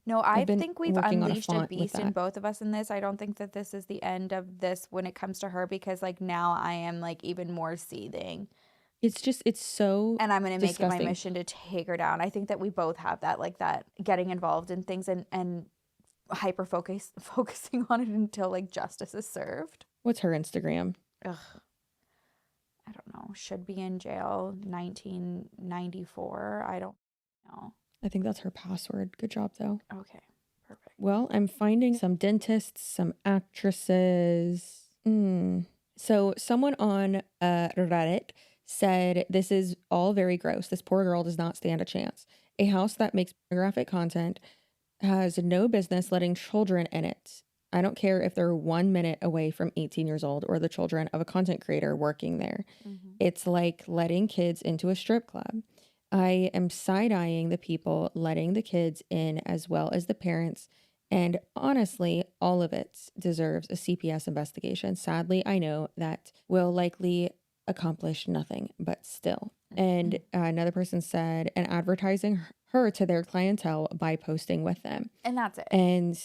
No, I think we've unleashed a font with beast in that. both of us in this. I don't think that this is the end of this when it comes to her, because like now I am like even more seething. It's so And I'm going to make it my disgusting. mission to take her down. I think that we both have that, like that getting involved in things and hyper focusing on it until like justice is served. What's her Instagram? Ugh. I don't know. Should be in jail 1994. I don't know. I think that's her password. Good job, though. Okay. Perfect. Well, I'm finding some dentists, some actresses. So someone on Reddit said, this is all very gross. This poor girl does not stand a chance. A house that makes pornographic content has no business letting children in it. I don't care if they're 1 minute away from 18 years old or the children of a content creator working there. It's like letting kids into a strip club. I am side-eyeing the people letting the kids in as well as the parents. And honestly, all of it deserves a CPS investigation. Sadly, I know that will likely accomplish nothing, but still. And another person said, and advertising her to their clientele by posting with them. And that's it. And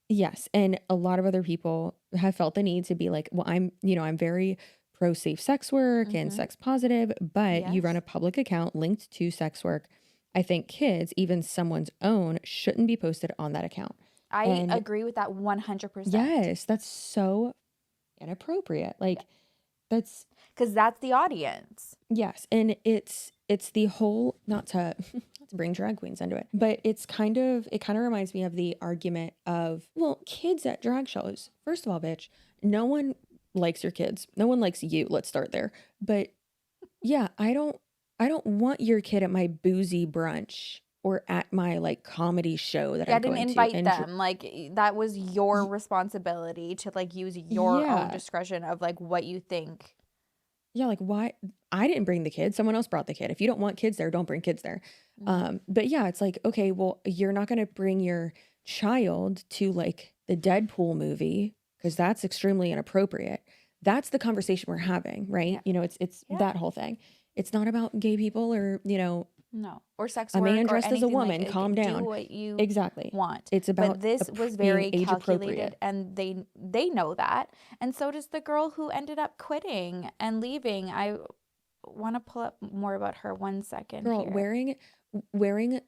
yes, and a lot of other people have felt the need to be like, well, I'm very pro safe sex work and sex positive, but you run a public account linked to sex work. I think kids, even someone's own, shouldn't be posted on that account. I agree with that 100%. Yes, that's so inappropriate. Like that's because that's the audience. Yes, and it's the whole, not to bring drag queens into it, but it kind of reminds me of the argument of, well, kids at drag shows. First of all, bitch, no one likes your kids. No one likes you. Let's start there. But yeah, I don't want your kid at my boozy brunch or at my like comedy show that I'm going to. I didn't invite them. Like that was your responsibility to like use your own discretion of like what you think. Yeah, like why? I didn't bring the kid. Someone else brought the kid. If you don't want kids there, don't bring kids there. But yeah, it's like, okay, well, you're not going to bring your child to like the Deadpool movie because that's extremely inappropriate. That's the conversation we're having, right? You know, it's that whole thing. It's not about gay people or, you know, no, or sex a work man dressed or as a woman. like, calm down. Do what you want. It's about, but this was very age calculated, and they know that, and so does the girl who ended up quitting and leaving. I want to pull up more about her 1 second. Girl, here. wearing,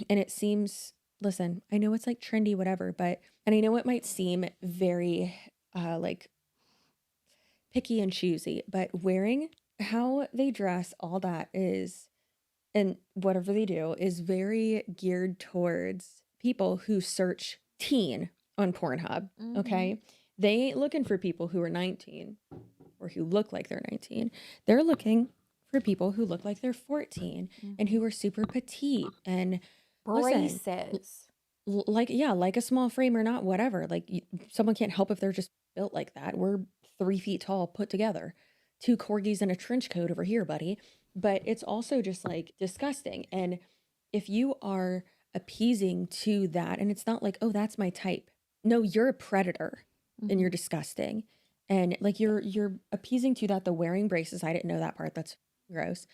and it seems. Listen, I know it's like trendy, whatever, but and I know it might seem very like picky and choosy, but wearing how they dress, all that is. And whatever they do is very geared towards people who search teen on Pornhub, okay? They ain't looking for people who are 19 or who look like they're 19. They're looking for people who look like they're 14 and who are super petite and braces. Like a small frame or not, whatever. Like someone can't help if they're just built like that. We're 3 feet tall put together. 2 corgis in a trench coat over here, buddy. But it's also just like disgusting. And if you are appeasing to that, and it's not like, oh, that's my type. No, you're a predator and you're disgusting. And like you're appeasing to that, the wearing braces. I didn't know that part. That's gross.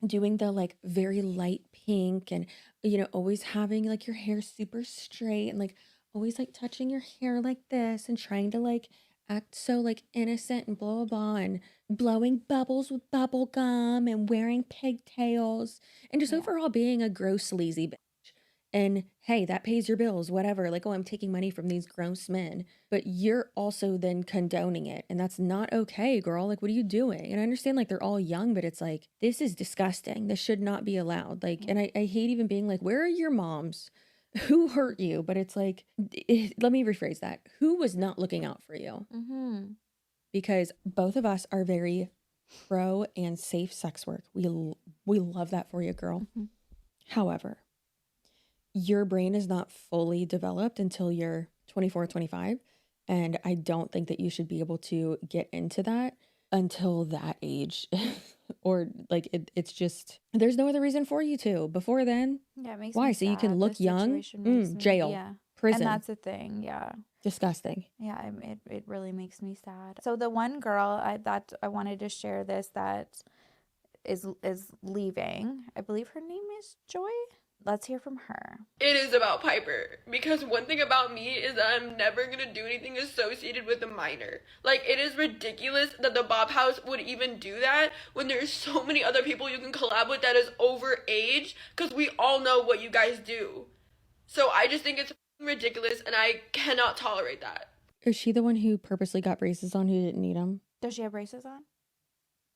Doing the like very light pink and, you know, always having like your hair super straight and like always like touching your hair like this and trying to like act so like innocent and blah, blah, blah, and blowing bubbles with bubble gum and wearing pigtails and just overall being a gross, sleazy bitch. And hey, that pays your bills, whatever. Like, oh, I'm taking money from these gross men, but you're also then condoning it. And that's not okay, girl. Like, what are you doing? And I understand like they're all young, but it's like, this is disgusting. This should not be allowed. Like, and I hate even being like, where are your moms? Who hurt you? But it's like, let me rephrase that. Who was not looking out for you? Because both of us are very pro and safe sex work. We love that for you, girl. However, your brain is not fully developed until you're 24, 25. And I don't think that you should be able to get into that until that age. Or like it's just, there's no other reason for you to. Before then, yeah, it makes why? me So you sad. can look young, jail, prison. And that's the thing, yeah. Disgusting. Yeah, it really makes me sad. So the one girl I wanted to share this that is leaving. I believe her name is Joy. Let's hear from her. It is about Piper, because one thing about me is that I'm never gonna do anything associated with a minor. Like, it is ridiculous that the Bop House would even do that when there's so many other people you can collab with that is over age, because we all know what you guys do. So I just think it's ridiculous, and I cannot tolerate that. Is she the one who purposely got braces on who didn't need them? Does she have braces on?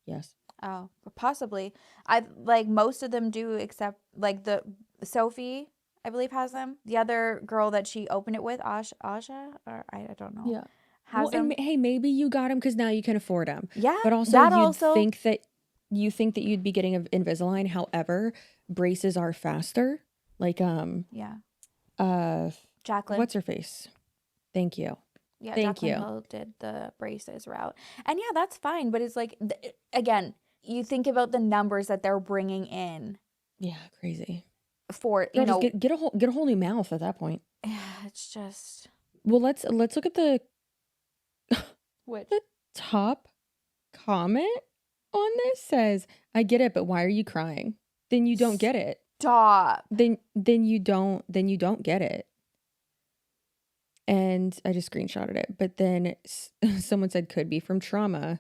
Yes. Oh, possibly. I like most of them do, except like the Sophie, I believe, has them. The other girl that she opened it with, Aja, or I don't know. Yeah. Has them. And, hey, maybe you got them because now you can afford them. Yeah. But also that you'd also think that you think that you'd be getting Invisalign. However, braces are faster. Like, Yeah. Jacqueline. What's her face? Thank you. Yeah, Thank Jacqueline you. Hill did the braces route. And yeah, that's fine. But it's like, again, you think about the numbers that they're bringing in. Yeah, crazy. For, Girl, just get a whole new mouth at that point. Yeah, it's just. Well, let's look at the Which? the top comment on this says, I get it, but why are you crying? Then you don't get it. Stop. Then you don't get it. And I just screenshotted it. But then someone said could be from trauma,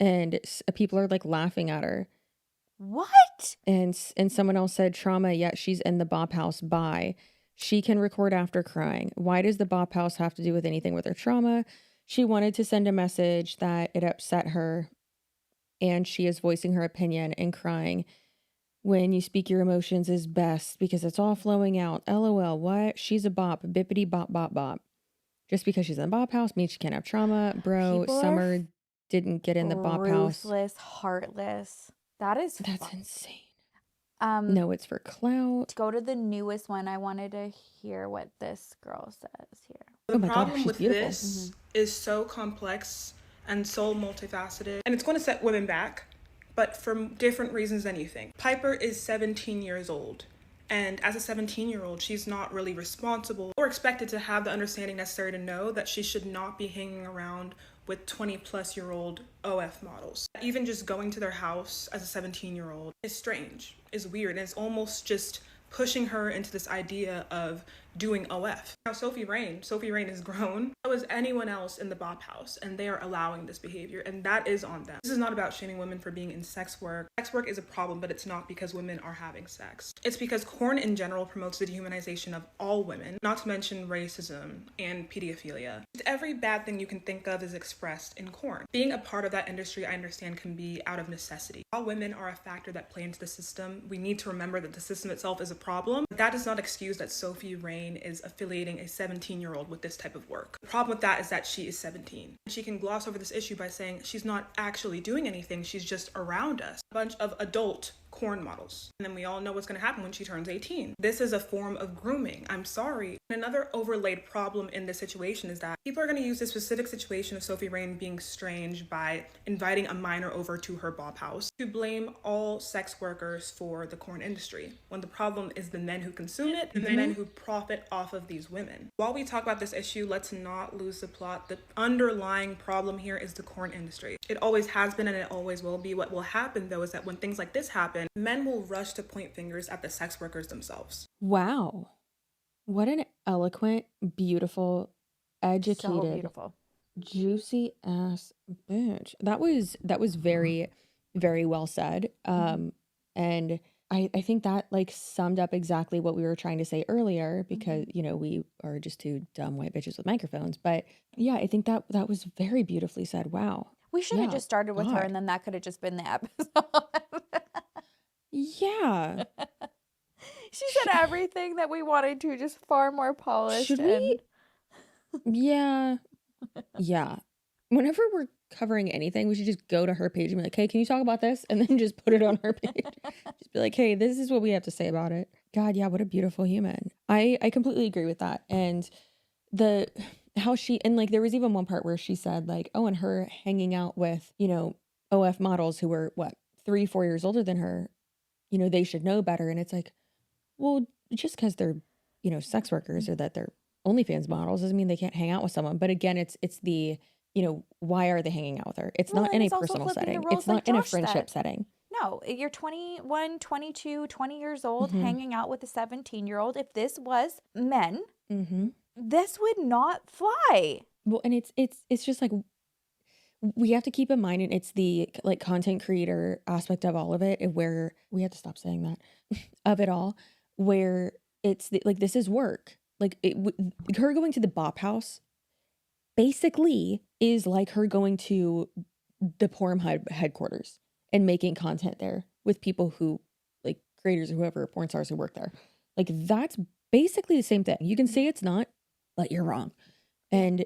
and people are like laughing at her. What? And someone else said trauma, yet she's in the Bop House. Bye. She can record after crying. Why does the Bop House have to do with anything with her trauma? She wanted to send a message that it upset her, and she is voicing her opinion and crying. When you speak your emotions is best because it's all flowing out. LOL. What? She's a bop. Bippity bop bop bop. Just because she's in the Bop House means she can't have trauma. Bro, People Summer didn't get in the Bop House. Ruthless, heartless. That's insane. No, it's for Clout. Go to the newest one. I wanted to hear what this girl says here. The problem with this is so complex and so multifaceted, and it's going to set women back, but for different reasons than you think. Piper is 17 years old, and as a 17-year-old, she's not really responsible or expected to have the understanding necessary to know that she should not be hanging around with 20-plus-year-old OF models. Even just going to their house as a 17-year-old is strange, is weird, and it's almost just pushing her into this idea of doing OF. Now, Sophie Rain is grown. So is anyone else in the Bop House, and they are allowing this behavior, and that is on them. This is not about shaming women for being in sex work. Sex work is a problem, but it's not because women are having sex. It's because porn in general promotes the dehumanization of all women, not to mention racism and pedophilia. Every bad thing you can think of is expressed in porn. Being a part of that industry, I understand, can be out of necessity. All women are a factor that play into the system. We need to remember that the system itself is a problem. But that does not excuse that Sophie Rain is affiliating a 17-year-old with this type of work. The problem with that is that she is 17. She can gloss over this issue by saying she's not actually doing anything, she's just around us. A bunch of adult corn models. And then we all know what's going to happen when she turns 18. This is a form of grooming. I'm sorry. And another overlaid problem in this situation is that people are going to use this specific situation of Sophie Rain being strange by inviting a minor over to her Bop House to blame all sex workers for the corn industry, when the problem is the men who consume it and the men who profit off of these women. While we talk about this issue, let's not lose the plot. The underlying problem here is the corn industry. It always has been and it always will be. What will happen though is that when things like this happen, men will rush to point fingers at the sex workers themselves. Wow. What an eloquent, beautiful, educated, So beautiful, juicy ass bitch. That was very, very well said. And I think that like summed up exactly what we were trying to say earlier, because you know, we are just two dumb white bitches with microphones. But yeah, I think that was very beautifully said. Wow. We should have just started with her, and then that could have just been the episode. Yeah. She said everything that we wanted to, just far more polished. Should we? Yeah. Yeah. Whenever we're covering anything, we should just go to her page and be like, hey, can you talk about this? And then just put it on her page. Just be like, hey, this is what we have to say about it. God, yeah, what a beautiful human. I completely agree with that. And how she, and like there was even one part where she said like, oh, and her hanging out with, you know, OF models who were 3-4 years older than her, you know, they should know better. And it's like, well, just because they're, you know, sex workers or that they're OnlyFans models doesn't mean they can't hang out with someone. But again, it's the, you know, why are they hanging out with her? It's not in a personal setting. It's not in a friendship setting. No, you're 21, 22, 20 years old, hanging out with a 17-year-old. If this was men, this would not fly. Well, and it's just like, we have to keep in mind, and it's the like content creator aspect of all of it, where we have to stop saying that of it all, where it's like, this is work. Like her going to the Bop House basically is like her going to the Pornhub headquarters and making content there with people who, like, creators or whoever, porn stars who work there. Like, that's basically the same thing. You can say it's not, but you're wrong. And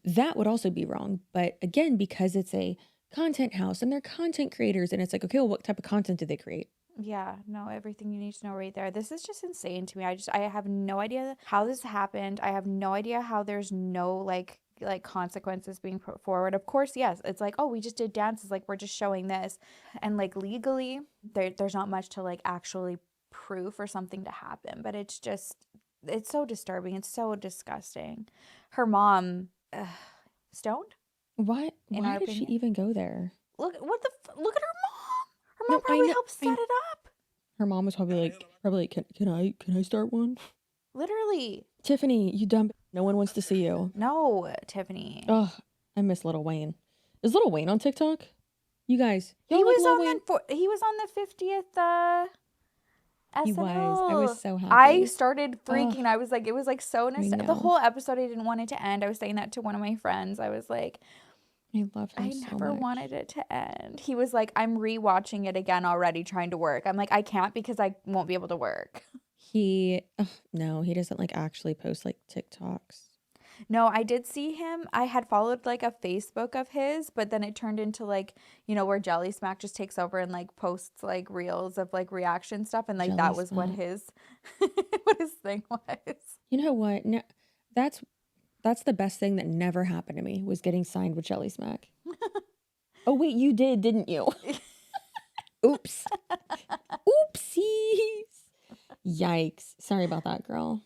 that would also be wrong. But again, because it's a content house and they're content creators. And it's like, okay, well, what type of content do they create? Yeah, no, everything you need to know right there. This is just insane to me. I have no idea how this happened. I have no idea how there's no like consequences being put forward. Of course, yes, it's like, oh, we just did dances, like we're just showing this. And like legally, there's not much to like actually prove for something to happen, but it's so disturbing. It's so disgusting. Her mom, stoned? What? Why did she even go there? Look at her mom. Her mom No, probably helped set it up. Her mom was probably like, can I start one? Literally. Tiffany, you dumb. No one wants to see you. No, Tiffany. Oh, I miss Lil Wayne. Is Lil Wayne on TikTok? You guys, he was on the 50th SNL. He was. I was so happy. I started freaking. I was like, it was like so know. the whole episode, I didn't want it to end. I was saying that to one of my friends. I was like, I love him so never much. wanted it to end. He was like, I'm rewatching it again already, trying to work. I'm like, I can't because I won't be able to work. No, he doesn't like actually post like TikToks. No, I did see him. I had followed like a Facebook of his, but then it turned into like, where Jelly Smack just takes over and like posts like reels of like reaction stuff. And like Jelly that was Smack. what his thing was. You know what? No, that's the best thing that never happened to me was getting signed with Jelly Smack. Oh wait, you did, didn't you? Oops. Oopsies. Yikes. Sorry about that, girl.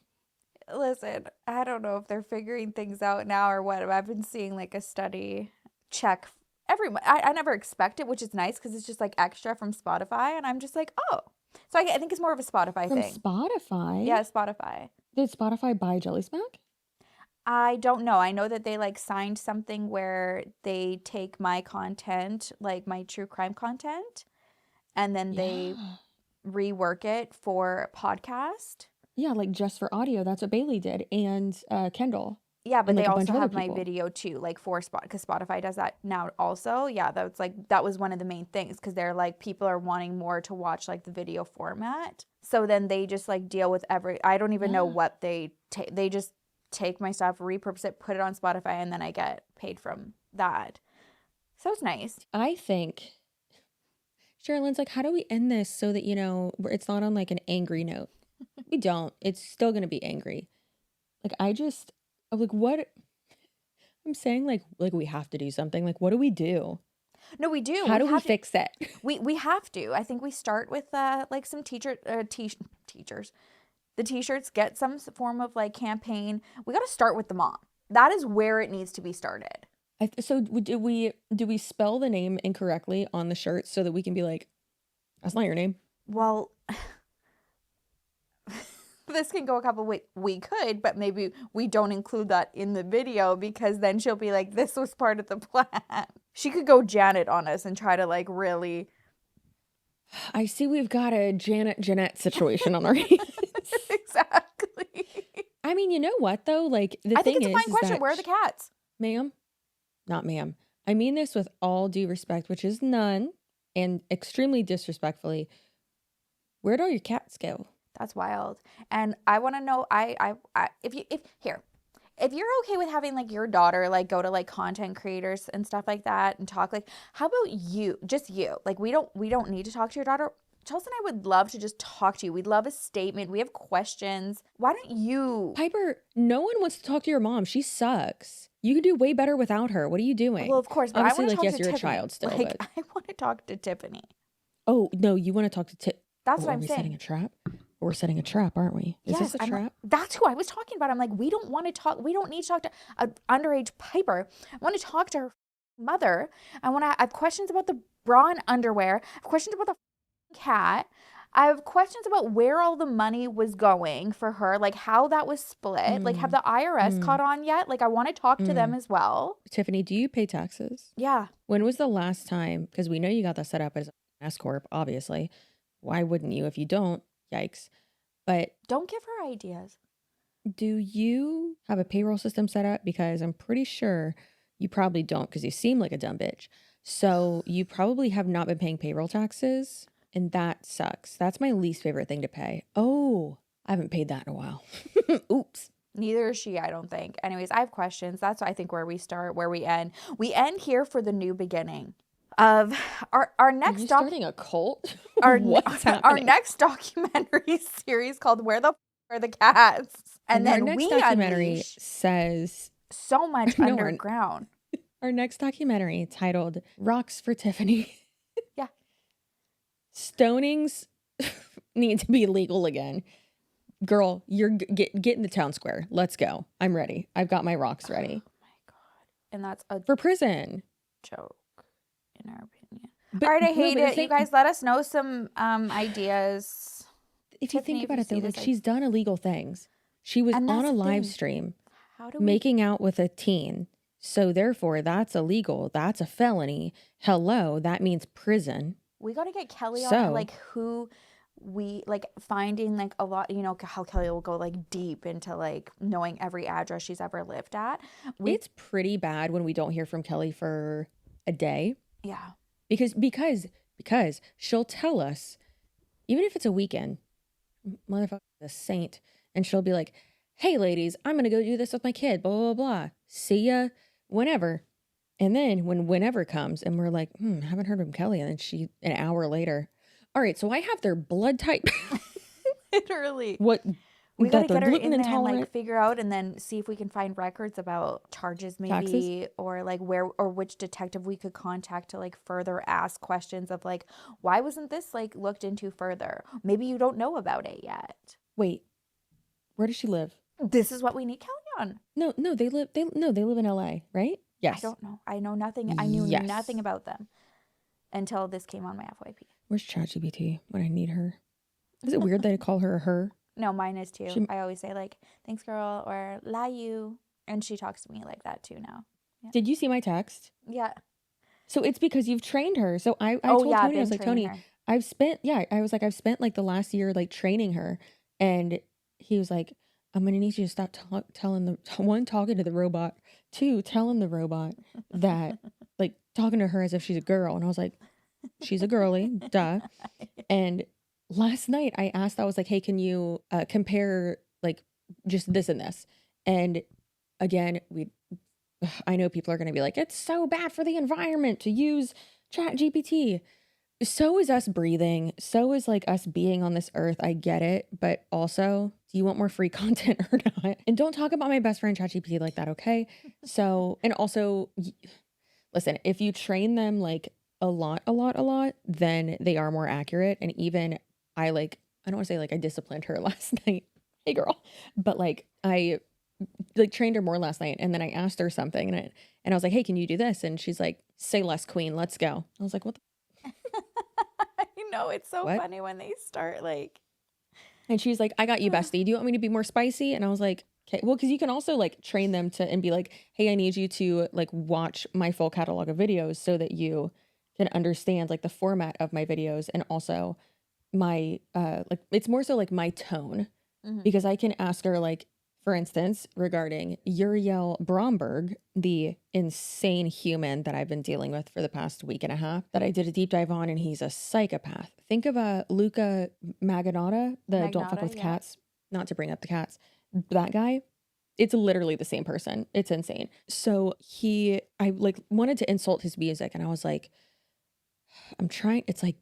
Listen, I don't know if they're figuring things out now or what. I've been seeing like a study check every month. I never expect it, which is nice because it's just like extra from Spotify. And I'm just like, oh. So I think it's more of a Spotify thing. Spotify? Yeah, Spotify. Did Spotify buy Jelly Smack? I don't know. I know that they like signed something where they take my content, like my true crime content, and then they rework it for podcast. Yeah, like just for audio. That's what Bailey did, and Kendall. Yeah, but and, like, they a bunch also of have other my people. video too, like for because Spotify does that now also. Yeah, that was one of the main things because they're like people are wanting more to watch like the video format. So then they just like deal with I don't even know what they take. They just take my stuff, repurpose it, put it on Spotify, and then I get paid from that. So it's nice. I think Sherilyn's like, how do we end this so that it's not on like an angry note? We don't. It's still gonna be angry. Like I'm like, what? I'm saying like we have to do something. Like, what do we do? No, we do. How do we fix it? We have to. I think we start with like some teachers. The t-shirts, get some form of like campaign. We got to start with the mom. That is where it needs to be started. So do we spell the name incorrectly on the shirt so that we can be like, that's not your name? Well, this can go a couple ways. We could, but maybe we don't include that in the video because then she'll be like, this was part of the plan. She could go Janet on us and try to like really. I see we've got a Jeanette situation on our hands. Exactly. I mean, you know what though? Like I think it's a fine question. Where are the cats? Ma'am? Not ma'am. I mean this with all due respect, which is none, and extremely disrespectfully. Where'd all your cats go? That's wild. And I want to know, if you're okay with having like your daughter like go to like content creators and stuff like that and talk, like how about you, just you, like we don't need to talk to your daughter. Chelsea and I would love to just talk to you. We'd love a statement. We have questions. Why don't you? Piper, no one wants to talk to your mom. She sucks. You can do way better without her. What are you doing? Well, of course, but obviously, I want to talk to you're Tiffany. A child still. Like, but... I want to talk to Tiffany. Oh no, you want to talk to Tiffany? That's what I'm saying. Setting a trap? We're setting a trap, aren't we? Is this a trap? That's who I was talking about. I'm like, we don't want to talk. We don't need to talk to an underage Piper. I want to talk to her mother. I have questions about the bra and underwear. I have questions about the cat. I have questions about where all the money was going for her, like how that was split. Like, have the IRS caught on yet? Like, I want to talk to them as well. Tiffany, do you pay taxes? Yeah. When was the last time? Because we know you got that set up as an S corp, obviously. Why wouldn't you? If you don't, yikes. But don't give her ideas. Do you have a payroll system set up? Because I'm pretty sure you probably don't, because you seem like a dumb bitch. So you probably have not been paying payroll taxes. And that sucks. That's my least favorite thing to pay. Oh, I haven't paid that in a while. Oops. Neither is she, I don't think. Anyways, I have questions. That's, I think, where we start, where we end. We end here for the new beginning. of our next starting a cult. Our What's next documentary series called "Where the F Are the Cats?" And then our next we documentary says so much No, underground. Our next documentary titled "Rocks for Tiffany." Yeah. Stonings need to be legal again. Girl, you're get in the town square. Let's go. I'm ready. I've got my rocks ready. Oh my God. And that's a For prison. joke, in our opinion. But, All right, I no, hate but it. You guys let us know some ideas. If you Tiffany, think about if it though, you see like this, she's done illegal things. She was And on that's a the live thing. stream How do we making out with a teen. So therefore, that's illegal. That's a felony. Hello, that means prison. We got to get Kelly on, So- like, who we, like, finding, like, a lot, you know, how Kelly will go, like, deep into, like, knowing every address she's ever lived at. It's pretty bad when we don't hear from Kelly for a day. Yeah. Because she'll tell us, even if it's a weekend, motherfucker, the saint, and she'll be like, hey, ladies, I'm going to go do this with my kid, blah, blah, blah. See ya whenever. And then whenever comes and we're like, haven't heard from Kelly. And then an hour later, all right, so I have their blood type. Literally. What? We got to they're get her in gluten there and, intolerant. like, figure out and then see if we can find records about charges maybe. Taxes? Or, like, where or which detective we could contact to, like, further ask questions of, like, why wasn't this, like, looked into further? Maybe you don't know about it yet. Wait, where does she live? This is what we need Kelly on. No, they live in LA, right? Yes. I don't know. I know nothing. I knew Yes. nothing about them until this came on my FYP. Where's ChatGPT when I need her? Is it weird that I call her a her? No, mine is too. She- I always say, like, thanks, girl, or la you. And she talks to me like that too now. Yeah. Did you see my text? Yeah. So it's because you've trained her. So I told Tony, I was like, Tony, her. I've spent like the last year like training her. And he was like, I'm going to need you to stop talking to the robot, 2, telling the robot that, like, talking to her as if she's a girl. And I was like, she's a girly, duh. And last night I was like, hey, can you compare like just this and this? And again, I know people are going to be like, it's so bad for the environment to use ChatGPT. So is us breathing. So is like us being on this earth. I get it. But also, do you want more free content or not? And don't talk about my best friend ChatGPT like that, okay? So, and also, listen, if you train them like a lot, then they are more accurate. And even I don't want to say like I disciplined her last night. Hey girl. But like I like trained her more last night. And then I asked her something and I was like, hey, can you do this? And she's like, say less, queen, let's go. I was like, what the I know, it's so What? funny when they start like. And she's like, I got you, bestie. Do you want me to be more spicy? And I was like, okay. Well, because you can also like train them and be like, hey, I need you to like watch my full catalog of videos so that you can understand like the format of my videos and also my like it's more so like my tone because I can ask her like, for instance, regarding Uriel Bromberg, the insane human that I've been dealing with for the past week and a half that I did a deep dive on, and he's a psychopath. Think of Luca Magnotta, the Don't Fuck with yeah. Cats, not to bring up the cats. That guy, it's literally the same person. It's insane. So I like wanted to insult his music, and I was like, it's like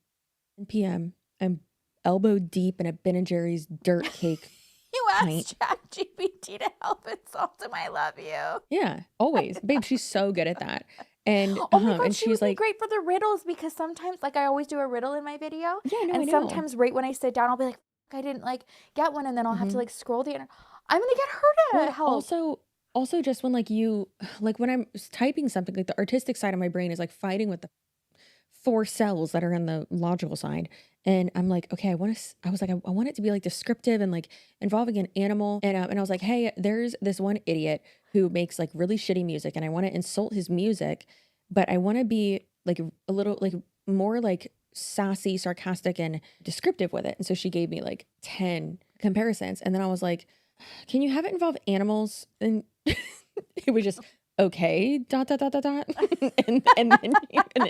10 p.m. I'm elbow deep in a Ben & Jerry's dirt cake. You asked ChatGPT to help insult him. I love you. Yeah, always. Babe, she's so good at that. And Oh my God, and she she's would be like, great for the riddles because sometimes, like, I always do a riddle in my video. Yeah, no, and I know. sometimes right when I sit down, I'll be like, "F- I didn't like get one, and then I'll have to like scroll the internet. I'm gonna get her to well, help. also just when like when I'm typing something, like the artistic side of my brain is like fighting with the 4 cells that are in the logical side. And I'm like, okay, I want it to be like descriptive and like involving an animal. And I was like, hey, there's this one idiot who makes like really shitty music and I want to insult his music, but I want to be like a little like more like sassy, sarcastic and descriptive with it. And so she gave me like 10 comparisons. And then I was like, can you have it involve animals? And it was just, okay, ... and then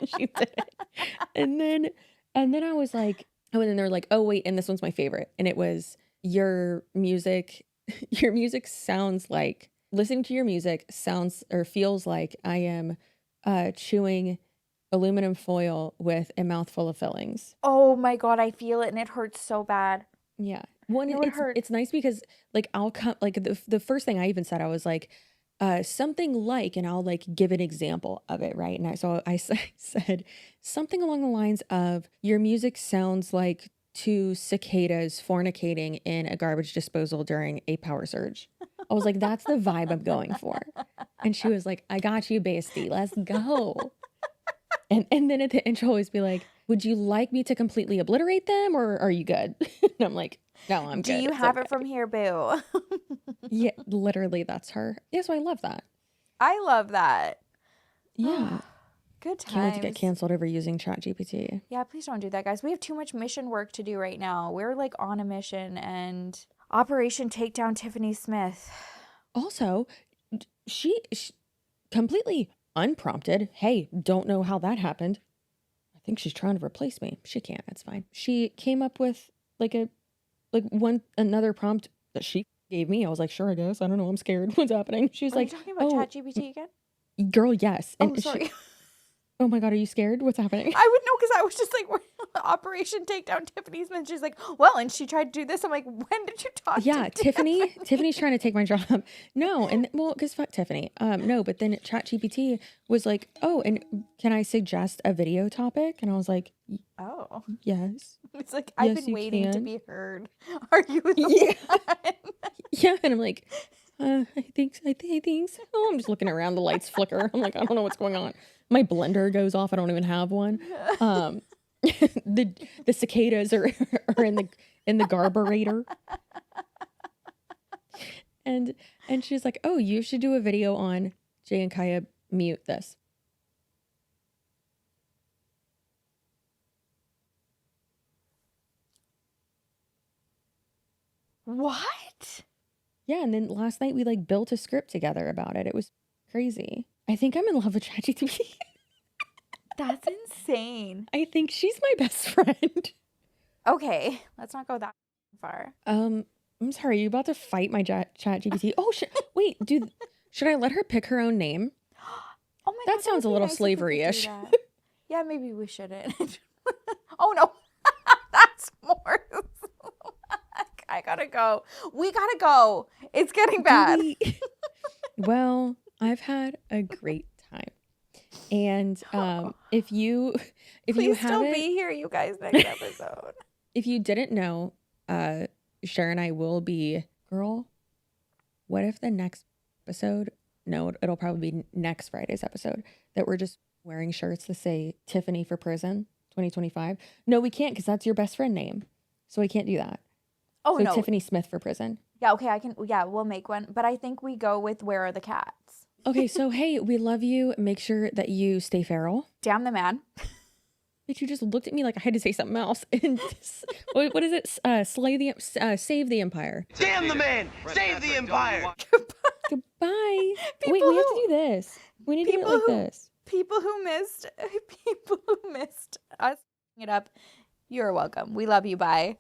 she did it. And then I was like, oh, and then they're like, oh wait, and this one's my favorite. And it was your music sounds like, listening to your music sounds or feels like I am chewing aluminum foil with a mouthful of fillings. Oh my God, I feel it and it hurts so bad. Yeah. One, No, it hurts. it's nice because like I'll come like the first thing I even said, I was like, something like, and I'll like give an example of it, right? And I said something along the lines of, your music sounds like two cicadas fornicating in a garbage disposal during a power surge. I was like, that's the vibe I'm going for. And she was like, I got you, bestie. Let's go. And then at the end, she'll always be like, would you like me to completely obliterate them or are you good? And I'm like, no, I'm good. Do you It's have okay. it from here, boo? Yeah, literally, that's her. Yeah, so I love that. I love that. Yeah. Good Can't wait to times. get canceled over using ChatGPT. Yeah, please don't do that, guys. We have too much mission work to do right now. We're like on a mission, and Operation Take Down Tiffany Smith. Also, she completely unprompted. Hey, don't know how that happened. I think she's trying to replace me. She can't. That's fine. She came up with another prompt that she gave me. I was like, sure, I guess. I don't know. I'm scared. What's happening? She was Are like, you talking about ChatGPT again? girl, yes. Oh, sorry. Oh my God, are you scared? What's happening? I would know because I was just like, Operation Take Down Tiffany Smith. She's like, well, and she tried to do this. I'm like, when did you talk to Tiffany? Tiffany's trying to take my job. No, and well, because fuck Tiffany. No, but then ChatGPT was like, oh, and can I suggest a video topic? And I was like, oh, yes. It's like, I've Yes, been you waiting to can. be heard. Are you the one? Yeah, and I'm like, I think so. Oh, I'm just looking around. The lights flicker. I'm like, I don't know what's going on. My blender goes off. I don't even have one. The cicadas are in the garburator. And she's like, oh, you should do a video on Jay and Kaya mute this. What? Yeah, and then last night we like built a script together about it. It was crazy. I think I'm in love with ChatGPT. That's insane. I think she's my best friend. Okay, let's not go that far. I'm sorry, you about to fight my ChatGPT? Oh, wait, dude, should I let her pick her own name? Oh my That God, sounds a would be little nice if we could do slavery-ish. that. Yeah, maybe we shouldn't. Oh no, that's more. I gotta go. We gotta go. It's getting bad. Well, I've had a great time. And if you Please still haven't, be here, you guys, next episode. if you didn't know, Cher and I will be, girl, what if the next episode, no, it'll probably be next Friday's episode, that we're just wearing shirts that say Tiffany for Prison 2025. No, we can't because that's your best friend name. So we can't do that. Oh, so no. Tiffany Smith for Prison. Yeah, okay, we'll make one. But I think we go with Where Are the Cats? Okay, so hey, we love you. Make sure that you stay feral. Damn the man. But you just looked at me like I had to say something else. And what is it? Save the Empire. Damn the man! Save the empire! Goodbye. Wait, we have to do this. We need to do it like this. People who missed us it up. You're welcome. We love you. Bye.